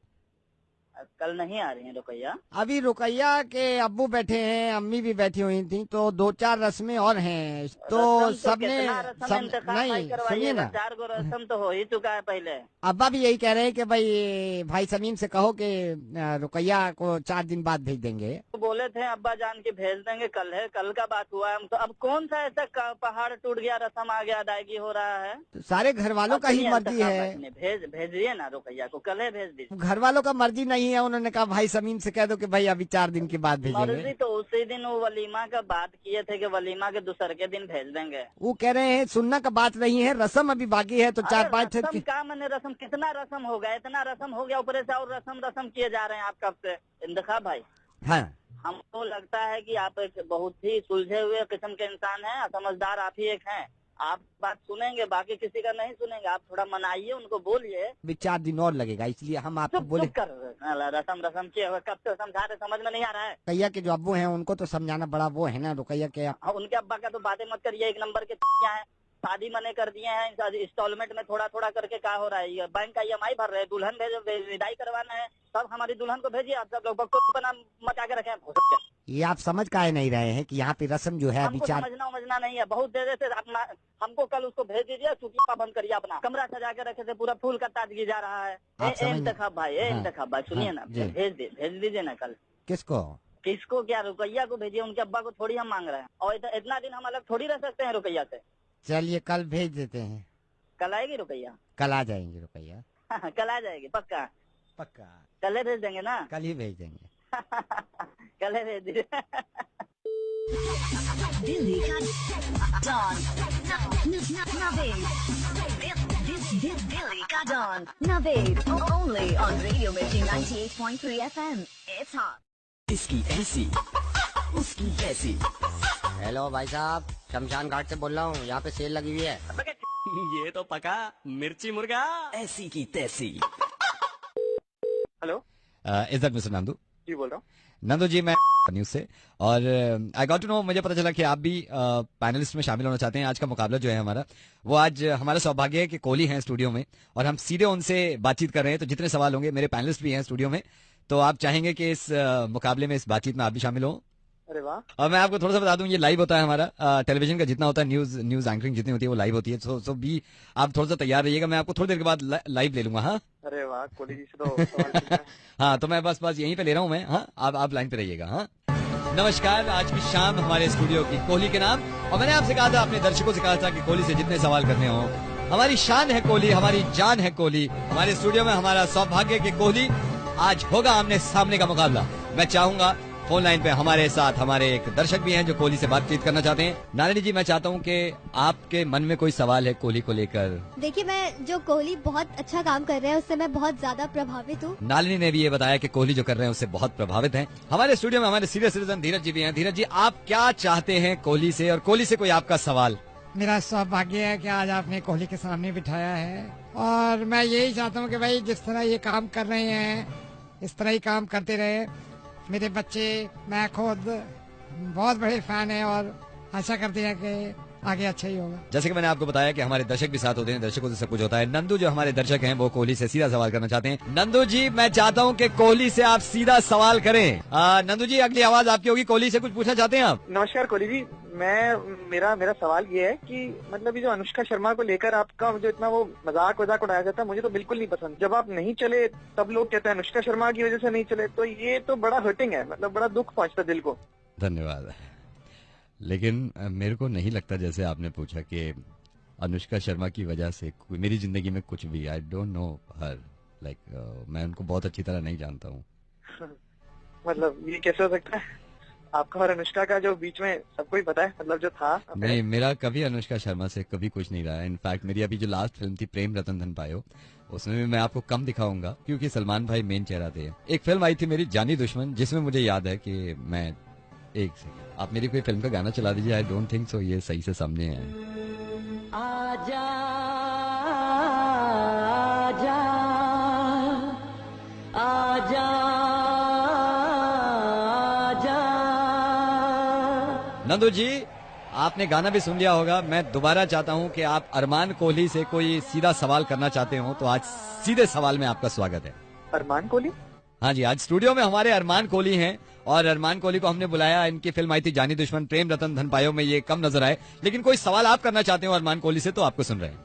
कल नहीं आ रही हैं रुकैया। अभी रुकैया के अब्बू बैठे हैं, अम्मी भी बैठी हुई थी, तो 2-4 रस्में और हैं, तो सबने नहीं, सुनिए ना, 4 गो रस्म तो हो ही चुका है पहले। अब्बा भी यही कह रहे हैं कि भाई समीम से कहो कि रुकैया को 4 दिन बाद भेज देंगे। तो बोले थे अब्बा जान के भेज देंगे, कल है, कल का बात हुआ है। तो अब कौन सा ऐसा पहाड़ टूट गया, रस्म आ गया, अदायगी हो रहा है। तो सारे घर वालों का ही मर्जी है। भेजिए ना रुकैया को, कल है भेज दीजिए। घर वालों का मर्जी नहीं है, उन्होंने कहा भाई समीम से कह दो कि भाई अभी 4 दिन के बाद भेजेंगे। मर्जी तो उसी दिन वो वलीमा का बात किए थे कि वलीमा के दूसरे के दिन भेज देंगे। वो कह रहे हैं सुनना का बात नहीं है, रस्म अभी बाकी है, तो 4-5 रस्म का मैंने रस्म, कितना रस्म हो गया, इतना रस्म हो गया, ऊपर से और रस्म किए जा रहे हैं आप कब से। इंतखाब भाई, हाँ, हमको लगता है कि आप एक बहुत ही सुलझे हुए किस्म के इंसान हैं, समझदार आप ही एक हैं। आप बात सुनेंगे, बाकी किसी का नहीं सुनेंगे। आप थोड़ा मनाइए, उनको बोलिए। अभी 4 दिन और लगेगा, इसलिए हम आपको बोले। कर रस्म किए हुए कब से समझा रहे, समझ में नहीं आ रहा है। रुकैया के जो अब्बू हैं उनको तो समझाना बड़ा वो है ना, रुकैया के उनके अब्बा का तो बातें मत करिए, 1 नंबर के क्या है, शादी मने कर दिए हैं, इंस्टॉलमेंट में थोड़ा थोड़ा करके क्या हो रहा है। बैंक का EMI भर रहे हैं, दुल्हन भेजो, विदाई करवाना है, सब हमारी दुल्हन को भेजिए। आप सब लोग बना मचा के रखे हैं। ये आप समझ काहे नहीं रहे हैं कि यहाँ पे रस्म जो है अभी 4 समझना नहीं है, बहुत देर से हमको कल उसको भेज दीजिए। चुटिया बंद करिए, अपना कमरा सजा के रखे थे, पूरा फूल का ताजगी जा रहा है। इंतखाब भाई, इंतखाब भाई, सुनिए ना, भेज दीजिए ना कल। किसको क्या, रुकैया को भेजिए, उनके अब्बा को थोड़ी हम मांग रहे हैं। और इतना दिन हम अलग थोड़ी रह सकते हैं रुकैया से। चलिए कल भेज देते हैं। कल आएगी रुकैया? कल आ जाएंगे रुकैया। कल आ जाएगी पक्का? पक्का कल ही भेज देंगे ना? कल ही भेज देंगे। कल ही भेज दीजिए। Delhi ka Dawn. Naved. Delhi ka Dawn. Naved. Only on Radio Mirchi 98.3 FM. It's hot. इसकी ऐसी उसकी ऐसी। हेलो भाई साहब, शमशान घाट से बोल रहा हूँ, यहाँ पे सेल लगी हुई है। ये तो पका मिर्ची मुर्गा ऐसी की तैसी। Hello, is that mister Nandu? जी बोल रहा हूँ। नंदू जी, मैं न्यूज से, और आई गॉट टू नो, मुझे पता चला कि आप भी पैनलिस्ट में शामिल होना चाहते हैं। आज का मुकाबला जो है हमारा, वो आज हमारा सौभाग्य है कि कोहली हैं स्टूडियो में और हम सीधे उनसे बातचीत कर रहे हैं। तो जितने सवाल होंगे, मेरे पैनलिस्ट भी हैं स्टूडियो में, तो आप चाहेंगे कि इस मुकाबले में, इस बातचीत में आप भी शामिल हो। अरे वाह। और मैं आपको थोड़ा सा बता दूं, ये लाइव होता है हमारा, टेलीविजन का जितना होता है, न्यूज एंकरिंग जितनी होती है वो लाइव होती है। सो भी आप थोड़ा सा तैयार रहिएगा, मैं आपको थोड़ी देर के बाद लाइव ले लूंगा। हाँ, अरे वाह, कोहली जी से तो सवाल पूछना है। हाँ, तो मैं बस यहीं पे ले रहा हूँ मैं। हाँ, आप लाइन पे रहिएगा। हाँ, नमस्कार, आज की शाम हमारे स्टूडियो की कोहली के नाम, और मैंने आपसे कहा था, अपने दर्शकों से कहा था कि कोहली से जितने सवाल करने हो, हमारी शान है कोहली, हमारी जान है कोहली। हमारे स्टूडियो में हमारा सौभाग्य कि कोहली आज होगा आमने सामने का मुकाबला। मैं चाहूंगा फोन लाइन पे हमारे साथ हमारे एक दर्शक भी हैं जो कोहली से बातचीत करना चाहते हैं। नारायणी जी, मैं चाहता हूं कि आपके मन में कोई सवाल है कोहली को लेकर। देखिए, मैं जो कोहली बहुत अच्छा काम कर रहे हैं उससे मैं बहुत ज्यादा प्रभावित हूँ। नालिनी ने भी ये बताया कि कोहली जो कर रहे हैं उससे बहुत प्रभावित हैं। हमारे स्टूडियो में हमारे सीनियर सिटीजन धीरज जी भी हैं। धीरज जी, आप क्या चाहते हैं कोहली से, और कोहली से कोई आपका सवाल? मेरा सौभाग्य है कि आज आपने कोहली के सामने बिठाया है, और मैं यही चाहता हूँ कि भाई जिस तरह ये काम कर रहे हैं इस तरह ही काम करते रहे। मेरे बच्चे, मैं खुद बहुत बड़े फैन हैं और आशा करते हैं कि आगे अच्छा ही होगा। जैसे कि मैंने आपको बताया कि हमारे दर्शक भी साथ होते हैं, दर्शकों से सब कुछ होता है। नंदू जो हमारे दर्शक हैं वो कोहली से सीधा सवाल करना चाहते हैं। नंदू जी, मैं चाहता हूं कि कोहली से आप सीधा सवाल करें। नंदू जी, अगली आवाज आपकी होगी। कोहली से कुछ पूछना चाहते हैं आप? नमस्कार कोहली जी, मेरा सवाल ये है कि मतलब ये जो अनुष्का शर्मा को लेकर आपका जो इतना वो मजाक उड़ाया जाता है, मुझे तो बिल्कुल नहीं पसंद। जब आप नहीं चले तब लोग कहते हैं अनुष्का शर्मा की वजह से नहीं चले, तो ये तो बड़ा हर्टिंग है, मतलब बड़ा दुख पहुंचता दिल को। धन्यवाद, लेकिन मेरे को नहीं लगता, जैसे आपने पूछा कि अनुष्का शर्मा की वजह से मेरी जिंदगी में कुछ भी, I don't know her, like मैं उनको बहुत अच्छी तरह नहीं जानता हूँ। मतलब ये कैसे हो सकता है? आपका और अनुष्का का जो बीच में सबको ही पता है, मतलब जो था। नहीं, मेरा कभी अनुष्का शर्मा से कभी कुछ नहीं रहा है। इनफैक्ट मेरी अभी जो लास्ट फिल्म थी प्रेम रतन धन पायो, उसमें भी मैं आपको कम दिखाऊंगा क्योंकि सलमान भाई मेन चेहरा थे। एक फिल्म आई थी मेरी जानी दुश्मन, जिसमें मुझे याद है कि मैं, एक सेकंड, आप मेरी कोई फिल्म का गाना चला दीजिए। आई डोंट थिंक सो ये सही से सामने है। आजा आजा आजा आजा। नंदू जी, आपने गाना भी सुन लिया होगा। मैं दोबारा चाहता हूं कि आप अरमान कोहली से कोई सीधा सवाल करना चाहते हो, तो आज सीधे सवाल में आपका स्वागत है। अरमान कोहली? हाँ जी, आज स्टूडियो में हमारे अरमान कोहली हैं, और अरमान कोहली को हमने बुलाया। इनकी फिल्म आई थी जानी दुश्मन, प्रेम रतन धन पायो में ये कम नजर आए, लेकिन कोई सवाल आप करना चाहते हो अरमान कोहली से, तो आपको सुन रहे हैं।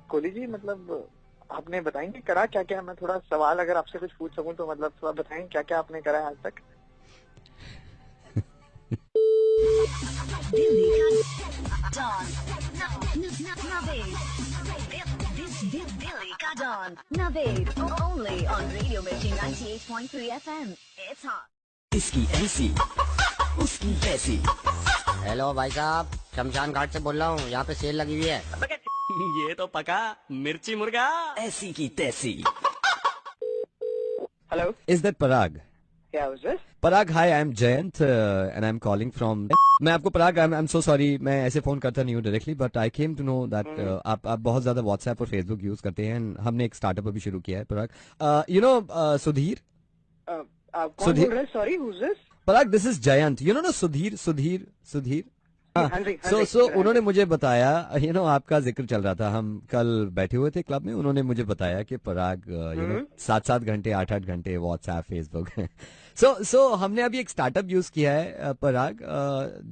कोहली जी, मतलब आपने बताएंगे करा क्या क्या? मैं थोड़ा सवाल अगर आपसे कुछ पूछ सकूं तो मतलब थोड़ा बताएंगे क्या क्या आपने करा है आज तक? Delhi ka Dawn. Naved. Delhi ka Dawn. Naved. Only on Radio Mirchi 98.3 FM. It's hot. इसकी ऐसी उसकी ऐसी। हेलो भाई साहब, शमशान घाट से बोल रहा हूँ, यहाँ पे सेल लगी हुई है। ये तो पका मिर्ची मुर्गा ऐसी की तैसी। हेलो, इज दैट पराग? क्या हुआ sir? Parag, hi, I am Jayant and I am calling from, मैं आपको पराग, आई एम सो सॉरी, मैं ऐसे फोन करता नहीं हूँ directly, but I came to know that आप बहुत ज्यादा व्हाट्सएप और फेसबुक यूज करते हैं। हमने एक स्टार्टअप अभी शुरू किया है पराग। You know Sudhir? कौन बोल रहे हैं? Sorry, who is this? Parag, this is Jayant. You know ना सुधीर। हाँ, सो उन्होंने मुझे बताया, यू नो आपका जिक्र चल रहा था, हम कल बैठे हुए थे क्लब में, उन्होंने मुझे बताया कि पराग यू नो 7-7 घंटे 8-8 घंटे व्हाट्सएप फेसबुक सो हमने अभी एक स्टार्टअप यूज किया है पराग,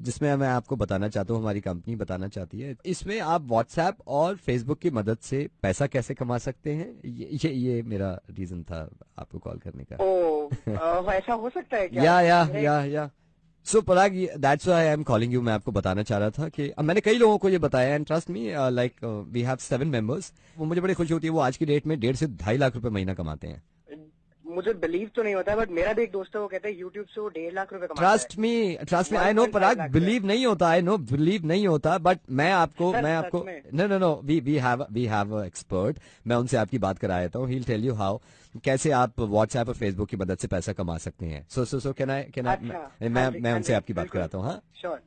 जिसमें मैं आपको बताना चाहता हूँ, हमारी कंपनी बताना चाहती है, इसमें आप व्हाट्सएप और फेसबुक की मदद से पैसा कैसे कमा सकते हैं। ये मेरा रीजन था आपको कॉल करने का। ऐसा हो सकता है क्या? या so Parag, that's why I am calling you. मैं आपको बताना चाह रहा था कि मैंने कई लोगों को ये बताया, and trust me, like we have 7 members. वो मुझे बड़ी खुशी होती है, वो आज की डेट में 1.5 से 2.5 लाख रुपए महीना कमाते हैं। मुझे बिलीव तो नहीं होता है, बट मेरा भी एक दोस्त है, वो कहते हैं यूट्यूब से वो 1.5 लाख रुपए कमाता है। Trust me I know Parag, believe नहीं होता, आई नो बिलीव नहीं होता, बट मैं आपको नो वी हैव एक्सपर्ट, मैं उनसे आपकी बात करा देता हूँ, he will tell you how, कैसे आप व्हाट्सएप और फेसबुक की मदद से पैसा कमा सकते हैं। सो कैन आई मैं उनसे आपकी बात कराता हूँ। हाँ श्योर।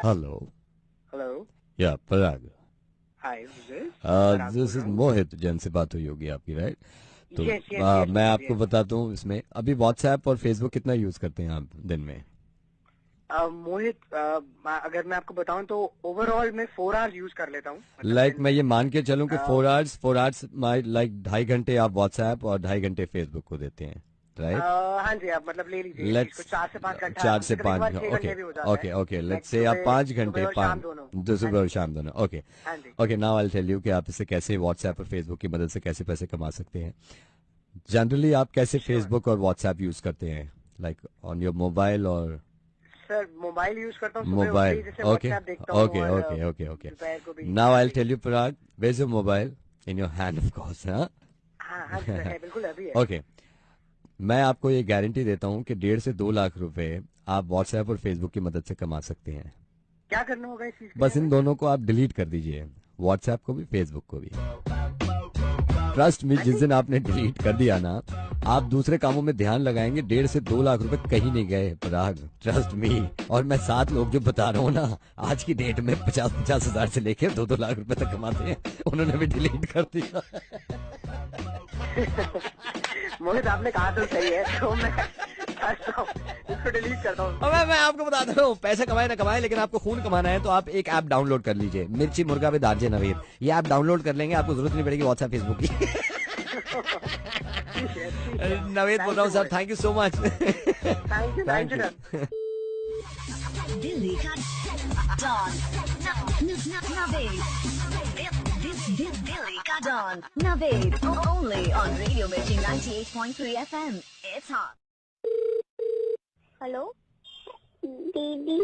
हेलो या पराग, दिस इज मोहित, जैन से बात हुई होगी आपकी, राइट? तो मैं आपको बताता हूँ, इसमें अभी व्हाट्सएप और फेसबुक कितना यूज करते हैं आप दिन में? मोहित, अगर मैं आपको बताऊं तो ओवरऑल मैं 4 आवर्स यूज कर लेता हूँ। लाइक मैं ये मान के चलूं कि 4 आवर्स लाइक 2.5 घंटे आप व्हाट्सएप और 2.5 घंटे फेसबुक को देते हैं, राइट? हाँ जी, आप मतलब ले लीजिए 4 से 5 घंटा। 4 से 5, ओके लेट्स से आप 5 घंटे, सुबह और शाम दोनों, okay. Now I will tell you कि आप इससे कैसे व्हाट्सएप और फेसबुक की मदद से कैसे पैसे कमा सकते हैं। जनरली आप कैसे फेसबुक और व्हाट्सएप यूज करते हैं, लाइक ऑन योर मोबाइल? और सर मोबाइल यूज करता हूँ, mobile, okay. Now I will tell you Parag, where is your mobile? In your hand of course. हाँ बिल्कुल अभी है। ओके, मैं आपको ये गारंटी देता हूँ कि 1.5 से 2 लाख रुपए आप व्हाट्सएप और फेसबुक की मदद से कमा सकते हैं। क्या करना होगा इस चीज? बस इन दोनों को आप डिलीट कर दीजिए, व्हाट्सएप को भी फेसबुक को भी। ट्रस्ट मी, जिस दिन आपने डिलीट कर दिया ना, आप दूसरे कामों में ध्यान लगाएंगे, 1.5 से 2 लाख रुपए कहीं नहीं गए पराग, ट्रस्ट मी। और मैं 7 लोग जो बता रहा हूँ ना, आज की डेट में 50 हजार से लेके 2-2 लाख रुपए तक कमाते हैं, उन्होंने भी डिलीट कर दिया। मोहित आपने कहा तो सही है, तो मैं इसको डिलीट करता हूँ। मैं आपको बता रहा हूँ, पैसे कमाए ना कमाए, लेकिन आपको खून कमाना है तो आप एक ऐप डाउनलोड कर लीजिए, मिर्ची मुर्गा विद आरजे नवीद। ये ऐप डाउनलोड कर लेंगे, आपको जरूरत नहीं पड़ेगी व्हाट्सएप फेसबुक की। नवीद बोल रहा हूँ sir, thank you so much. Thank you. Delhi का डॉन दिल्ली का don Naved, only on Radio Mirchi 98.3 FM. It's hot. Hello दीदी।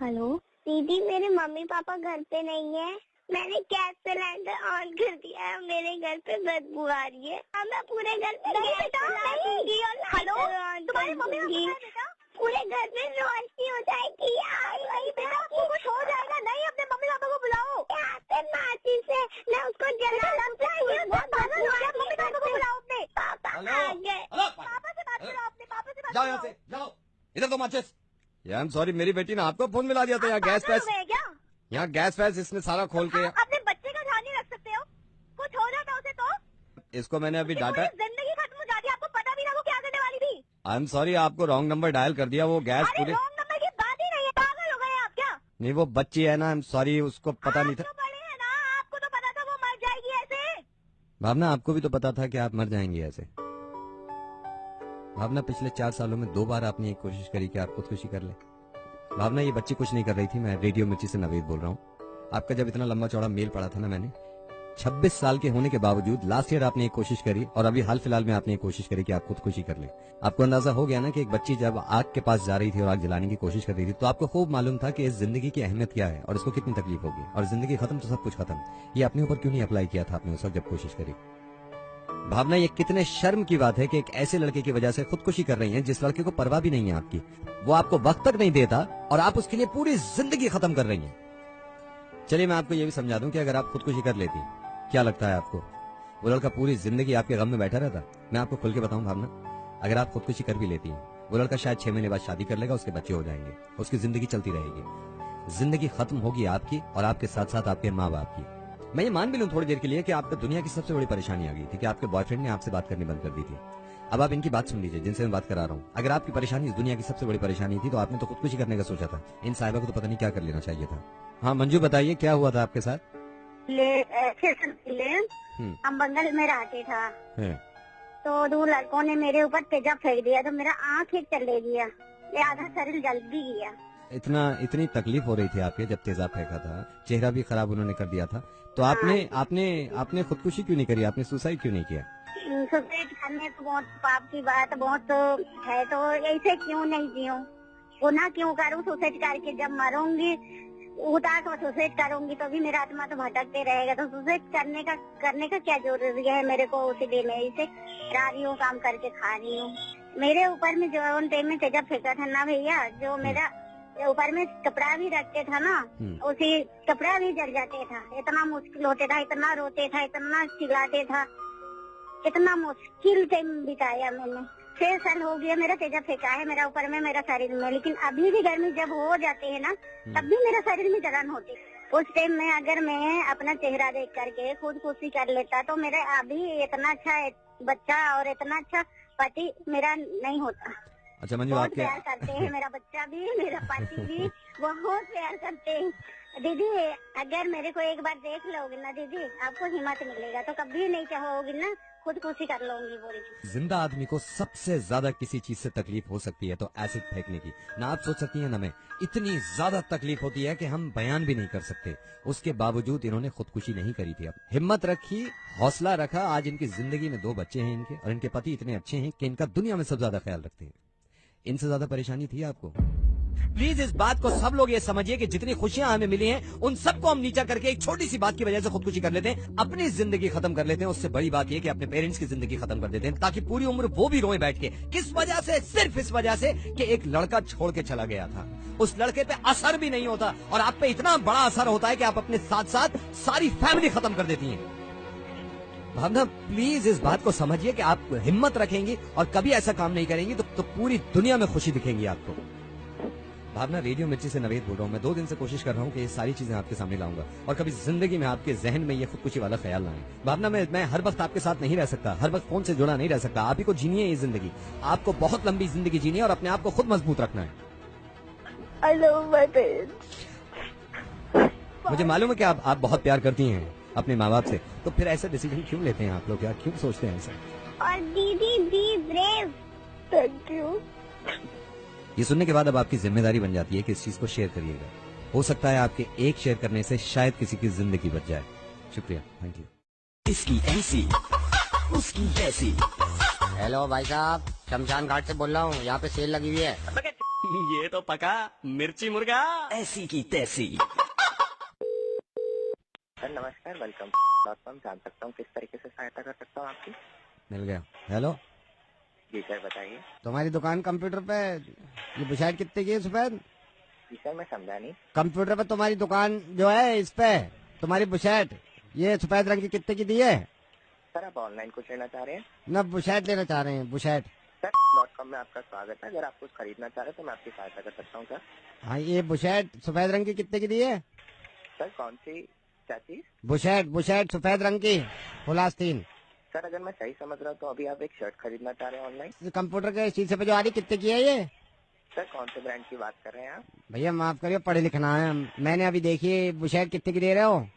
हेलो दीदी, मेरे मम्मी पापा घर पे नहीं है, मैंने गैस सिलेंडर ऑन कर दिया है, मेरे घर पे बदबू आ रही है, अब मैं पूरे घर पे हेलो तुम्हारे मम्मी पूरे घर में रोशनी हो जाएगी। नहीं बेटा, कुछ हो जाएगा। नहीं, अपने मम्मी पापा को बुलाओ, माची से मैं उसको जला मम्मी पापा को बुलाओ, अपने पापा आ गए। पापा से बात करो, अपने पापा से बात जाओ यहाँ से, जाओ इधर तो माचिस। यार आई एम सॉरी, मेरी बेटी ने आपको फोन मिला दिया था। यहाँ गैस पैस, यहाँ गैस पैस इसने सारा खोल के। अपने बच्चे का ध्यान नहीं रख सकते हो, कुछ हो जाता उसे तो। इसको मैंने अभी डाटा, जिंदगी खत्म हो जाती है, आपको पता भी ना वो क्या करने वाली थी। आई एम सॉरी, आपको रॉन्ग नंबर डायल कर दिया, वो गैस पूरे। रॉन्ग नंबर की बात ही नहीं है, पागल हो गए आप क्या? नहीं, वो बच्ची है ना, आई एम सॉरी, उसको पता नहीं था। बड़े हैं ना, आपको तो पता था वो मर जाएगी ऐसे। भावना, आपको भी तो पता था कि आप मर जाएंगे ऐसे। भावना, पिछले 4 सालों में 2 बार आपने एक कोशिश करी कि आप खुदकुशी कर ले। भावना, ये बच्ची कुछ नहीं कर रही थी, मैं रेडियो मिर्ची से नवीद बोल रहा हूँ। आपका जब इतना लंबा चौड़ा मेल पड़ा था ना, मैंने 26 साल के होने के बावजूद लास्ट ईयर आपने एक कोशिश करी, और अभी हाल फिलहाल में आपने एक कोशिश करी कि आप खुदकुशी कर ले। आपको अंदाजा हो गया ना कि एक बच्ची जब आग के पास जा रही थी और आग जलाने की कोशिश कर रही थी, तो आपको खूब मालूम था कि इस जिंदगी की अहमियत क्या है और इसको कितनी तकलीफ होगी, और जिंदगी खत्म तो सब कुछ खत्म। ये अपने ऊपर क्यों नहीं अप्लाई किया था आपने उस वक्त जब कोशिश करी? भावना, ये कितने शर्म की बात है कि एक ऐसे लड़के की वजह से खुदकुशी कर रही हैं जिस लड़के को परवाह भी नहीं है आपकी, वो आपको वक्त तक नहीं देता और आप उसके लिए पूरी जिंदगी खत्म कर रही हैं। चलिए मैं आपको ये भी समझा दूं कि अगर आप खुदकुशी कर लेती, क्या लगता है आपको वो लड़का पूरी जिंदगी आपके गम में बैठा रहता? मैं आपको खुल के बताऊं भावना, अगर आप खुदकुशी कर भी लेती हैं, वो लड़का शायद 6 महीने बाद शादी कर लेगा, उसके बच्चे हो जाएंगे, उसकी जिंदगी चलती रहेगी। जिंदगी खत्म होगी आपकी और आपके साथ साथ आपके माँ बाप की। मैं ये मान भी लूं थोड़ी देर के लिए कि आपको दुनिया की सबसे बड़ी परेशानी आ गई थी कि आपके बॉयफ्रेंड ने आपसे बात करनी बंद कर दी थी। अब आप इनकी बात सुन लीजिए जिनसे मैं बात करा रहा हूँ। अगर आपकी परेशानी इस दुनिया की सबसे बड़ी परेशानी थी तो आपने तो खुदकुशी करने का सोचा था। इन साहिबा को तो पता नहीं क्या कर लेना चाहिए था। हाँ मंजू, बताइए क्या हुआ था आपके साथ? हम बंगल में रहते था, तो 2 लड़कों ने मेरे ऊपर तेजाब फेंक दिया, तो मेरा आँख एक चले गया, आधा शरीर जल भी गया। इतनी तकलीफ हो रही थी आपके जब तेजाब फेंका था, चेहरा भी खराब उन्होंने कर दिया था, तो आपने खुदकुशी क्यों नहीं करी? आपने सुसाइड क्यों नहीं किया? सुसाइड करने तो बहुत पाप की बात बहुत है, तो ऐसे क्यों नहीं जीऊं, गुनाह क्यों करूं? सुसाइड करके जब मरूंगी उठा कर सुसाइड करूंगी तो भी मेरा आत्मा तो भटकते रहेगा। तो सुसाइड करने का क्या जरूरी है मेरे को उसी दिन में इसे ला रही हूँ, काम करके खा रही हूँ। मेरे ऊपर में जो उन टाइम में तेजा फेंका था ना भैया, जो मेरा ऊपर में कपड़ा भी रखते था ना, उसी कपड़ा भी जल जाते था। इतना मुश्किल होते था, इतना रोते था, इतना चिल्लाते था, इतना मुश्किल टाइम बिताया मैंने। 6 साल हो गया मेरा तेजा फेंका है मेरा ऊपर में, मेरा शरीर में। लेकिन अभी भी गर्मी जब हो जाती है ना, तब भी मेरा शरीर में जलन होती है। उस टाइम में अगर मैं अपना चेहरा देख करके खुदकुशी कर लेता तो मेरा अभी इतना अच्छा बच्चा और इतना अच्छा पति मेरा नहीं होता। अच्छा मंजू, बहुत आपके प्यार करते हैं, मेरा बच्चा भी, मेरा पति भी बहुत प्यार करते हैं। दीदी अगर मेरे को एक बार देख लोगे ना दीदी, आपको हिम्मत मिलेगा, तो कभी नहीं चाहोगी ना खुदकुशी कर लूंगी बोली। जिंदा आदमी को सबसे ज्यादा किसी चीज से तकलीफ हो सकती है तो एसिड फेंकने की। ना आप सोच सकती हैं ना मैं, इतनी ज्यादा तकलीफ होती है कि हम बयान भी नहीं कर सकते। उसके बावजूद इन्होंने खुदकुशी नहीं करी थी। अब हिम्मत रखी, हौसला रखा। आज इनकी जिंदगी में 2 बच्चे हैं इनके, और इनके पति इतने अच्छे हैं कि इनका दुनिया में सबसे ज्यादा ख्याल रखते हैं। इनसे ज्यादा परेशानी थी आपको? प्लीज इस बात को सब लोग ये समझिए कि जितनी खुशियां हमें मिली हैं उन सबको हम नीचा करके एक छोटी सी बात की वजह से खुदकुशी कर लेते हैं, अपनी जिंदगी खत्म कर लेते हैं। उससे बड़ी बात यह कि अपने पेरेंट्स की जिंदगी खत्म कर देते हैं, ताकि पूरी उम्र वो भी रोए बैठ के। किस वजह से? सिर्फ इस वजह से कि एक लड़का छोड़ के चला गया था। उस लड़के पे असर भी नहीं होता, और आप पे इतना बड़ा असर होता है कि आप अपने साथ साथ सारी फैमिली खत्म कर देती हैं। भावना प्लीज इस बात को समझिए कि आप हिम्मत रखेंगी और कभी ऐसा काम नहीं करेंगी तो पूरी दुनिया में खुशी दिखेंगी आपको। भावना, रेडियो मिर्ची से नवेद बोल रहा हूँ। मैं 2 दिन से कोशिश कर रहा हूँ कि ये सारी चीजें आपके सामने लाऊंगा, और कभी जिंदगी में आपके जहन में ये खुदकुशी वाला ख्याल ना आए। भावना, मैं हर वक्त आपके साथ नहीं रह सकता, हर वक्त फोन से जुड़ा नहीं रह सकता। आप ही को जीनी है ये जिंदगी, आपको बहुत लंबी जिंदगी जीनी है और अपने आप को खुद मजबूत रखना है। I love my parents. मुझे मालूम है कि आप बहुत प्यार करती हैं अपने माँ बाप से, तो फिर ऐसा डिसीजन क्यों लेते हैं आप लोग? यार क्यों सोचते हैं ऐसा? और दीदी बी ब्रेव। Thank you. ये सुनने के बाद अब आपकी जिम्मेदारी बन जाती है कि इस चीज को शेयर करिएगा। हो सकता है आपके एक शेयर करने से शायद किसी की जिंदगी बच जाए। शुक्रिया, थैंक यू। इसकी ऐसी उसकी तैसी। हेलो भाई साहब, शमशान घाट से बोल रहा हूँ, यहाँ पे सेल लगी हुई है। ये तो पका मिर्ची मुर्गा ऐसी की तैसी। सर नमस्कार, वेलकम। जान सकता हूँ किस तरीके से सहायता कर सकता हूँ आपकी? मिल गया। हेलो जी सर बताइए। तुम्हारी दुकान कंप्यूटर पे ये बुशर्ट कितने की है सफेद? जी सर मैं समझा नहीं। कंप्यूटर पे तुम्हारी दुकान जो है, इस पे तुम्हारी बुशर्ट ये सफेद रंग की कितने की दी है? सर आप ऑनलाइन कुछ लेना चाह रहे हैं? ना बुशर्ट लेना चाह रहे हैं, बुशर्ट। सर .com में आपका स्वागत है। अगर आप कुछ खरीदना चाह रहे हैं तो मैं आपकी सहायता कर सकता हूँ सर। हाँ, ये बुशर्ट सफेद रंग की कितने की दी है? सर कौन सी क्या चीज? बुशर्ट सफेद रंग की फुल आस्तीन। सर अगर मैं सही समझ रहा हूँ तो अभी आप एक शर्ट खरीदना चाह रहे हैं ऑनलाइन? कंप्यूटर के शीशे पे जो आ रही कितने की है ये? सर कौन से ब्रांड की बात कर रहे हैं आप? भैया माफ करिए, पढ़े लिखना है। मैंने अभी देखी, बुशर्ट कितने की दे रहे हो?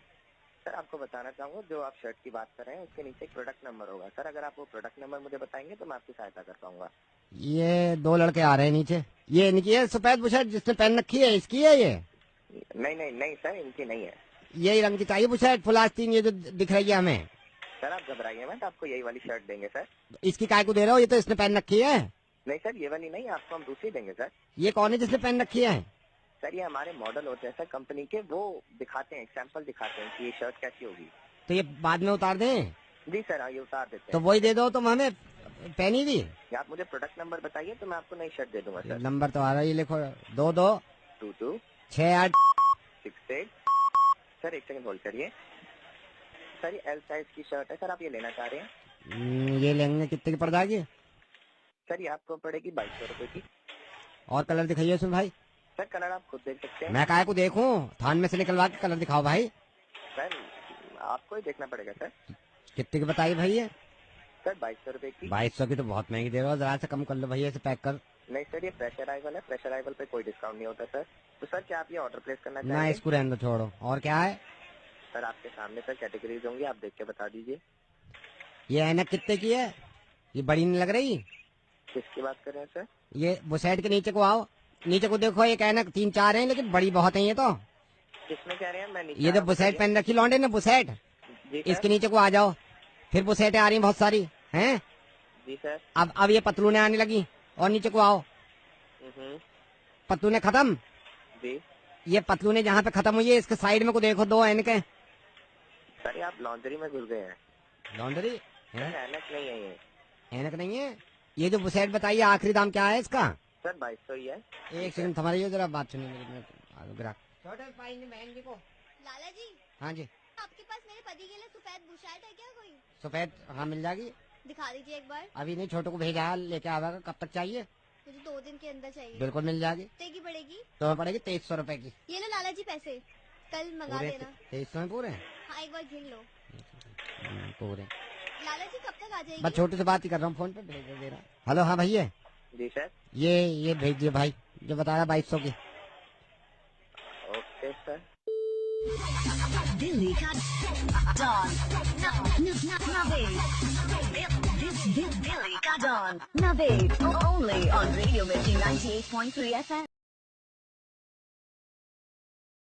सर आपको बताना चाहूंगा, जो आप शर्ट की बात कर रहे हैं उसके नीचे एक प्रोडक्ट नंबर होगा। सर अगर आप वो प्रोडक्ट नंबर मुझे बताएंगे तो मैं आपकी सहायता कर पाऊंगा। ये 2 लड़के आ रहे हैं नीचे। ये इनकी है सफेद बुशर्ट जिसने पहन रखी है, इसकी है ये? नहीं सर, इनकी नहीं है। यही रंग की चाहिए बुशर्ट फुल आस्तीन, ये जो दिख रही है हमें। सर आप घबराइए मत, आपको यही वाली शर्ट देंगे सर। इसकी काय को दे रहे हो? ये तो इसने पहन रखी है। नहीं सर, ये वाली नहीं, आपको हम दूसरी देंगे सर। ये कौन है जिसने पहन रखी है? सर ये हमारे मॉडल होते हैं सर कंपनी के, वो दिखाते हैं, सैंपल दिखाते हैं कि ये शर्ट कैसी होगी। तो ये बाद में उतार दें? जी सर हाँ, ये उतार देते हैं। तो वही दे दो तुम हमें, पहनी थी। आप मुझे प्रोडक्ट नंबर बताइए तो मैं आपको नई शर्ट दे दूंगा सर। नंबर तो आ रहा है, ये लिखो 2268। सर एक सेकंड होल्ड करिए। सर ये एल साइज की शर्ट है सर, आप ये लेना चाह रहे हैं? ये लेंगे कितने की पड़ जाएगी? सर ये आपको पड़ेगी 2200 रुपए की। और कलर दिखाइए उसमें भाई। सर कलर आप खुद देख सकते हैं। मैं काय को देखूं? थान में से निकलवा के कलर दिखाओ भाई। सर आपको ही देखना पड़ेगा सर। कितने की बताइए भाई ये? सर 2200 रुपए की। 2200 की तो बहुत महंगी दे रहे हो, जरा से कम कर लो भैया, इसे पैक कर। नहीं सर ये प्रेशराइवल है, प्रेशराइवल पे कोई डिस्काउंट नहीं होता सर। तो सर क्या आप ये ऑर्डर प्लेस करना चाहेंगे? ना इसको रहने दो, छोड़ो। और क्या है? सर आपके सामने सर कैटेगरीज होंगी, आप देख के बता दीजिए। ये ऐनक कितने की है? ये बड़ी नहीं लग रही? किसकी बात कर रहे हैं सर? ये बुशर्ट के नीचे को आओ, नीचे को देखो, एक ऐनक 3-4 है लेकिन बड़ी बहुत है ये तो। किसमें कह रहे हैं? मैं नीचे ये तो बुशर्ट पहन रखी लौंडे ने, बुशर्ट। इसके नीचे को आ जाओ, फिर बुशर्टें आ रही बहुत सारी हैं। जी सर। अब ये पतलूने आने लगी, और नीचे को आओ। पतलूने खत्म। जी। ये पतलूने जहाँ पे खत्म हुई है इसके साइड में को देखो 2 ऐनकें। सर ये आप लॉन्ड्री में घुस गए हैं। लॉन्ड्री ऐनक नहीं है ये। ऐनक नहीं है। ये जो बुसेट बताइए आखिरी दाम क्या है इसका? सर 2200 ही है। एक सेकंड थमाइए जरा, बात सुनिए मेरी। छोटे बहन जी को। लाला जी। हाँ जी। आपके पास मेरे पति के लिए सफेद बुशर्ट है क्या कोई? सफेद हाँ मिल जाएगी। दिखा दीजिए एक बार। अभी नहीं, छोटू को भेजा लेके आवेगा। कब तक चाहिए? मुझे 2 दिन के अंदर चाहिए। बिल्कुल मिल जाएगी। कितने की पड़ेगी? तो पड़ेगी 2300 रुपए की। ये लो लाला जी पैसे, कल मंगा देना। 2300 में पूरे? हाँ एक बार गिन लो। पूरे। लाला जी कब तक आ जाएगी? बस छोटू से बात ही कर रहा हूँ, फोन पे भेज दे रहा। हेलो हाँ भैया। जी सर। ये भेज दिए भाई जो बताया 2200 की। Okay sir. दिल्ली का डॉन दिल्ली का don Naved only on radio Mirchi 98.3 FM।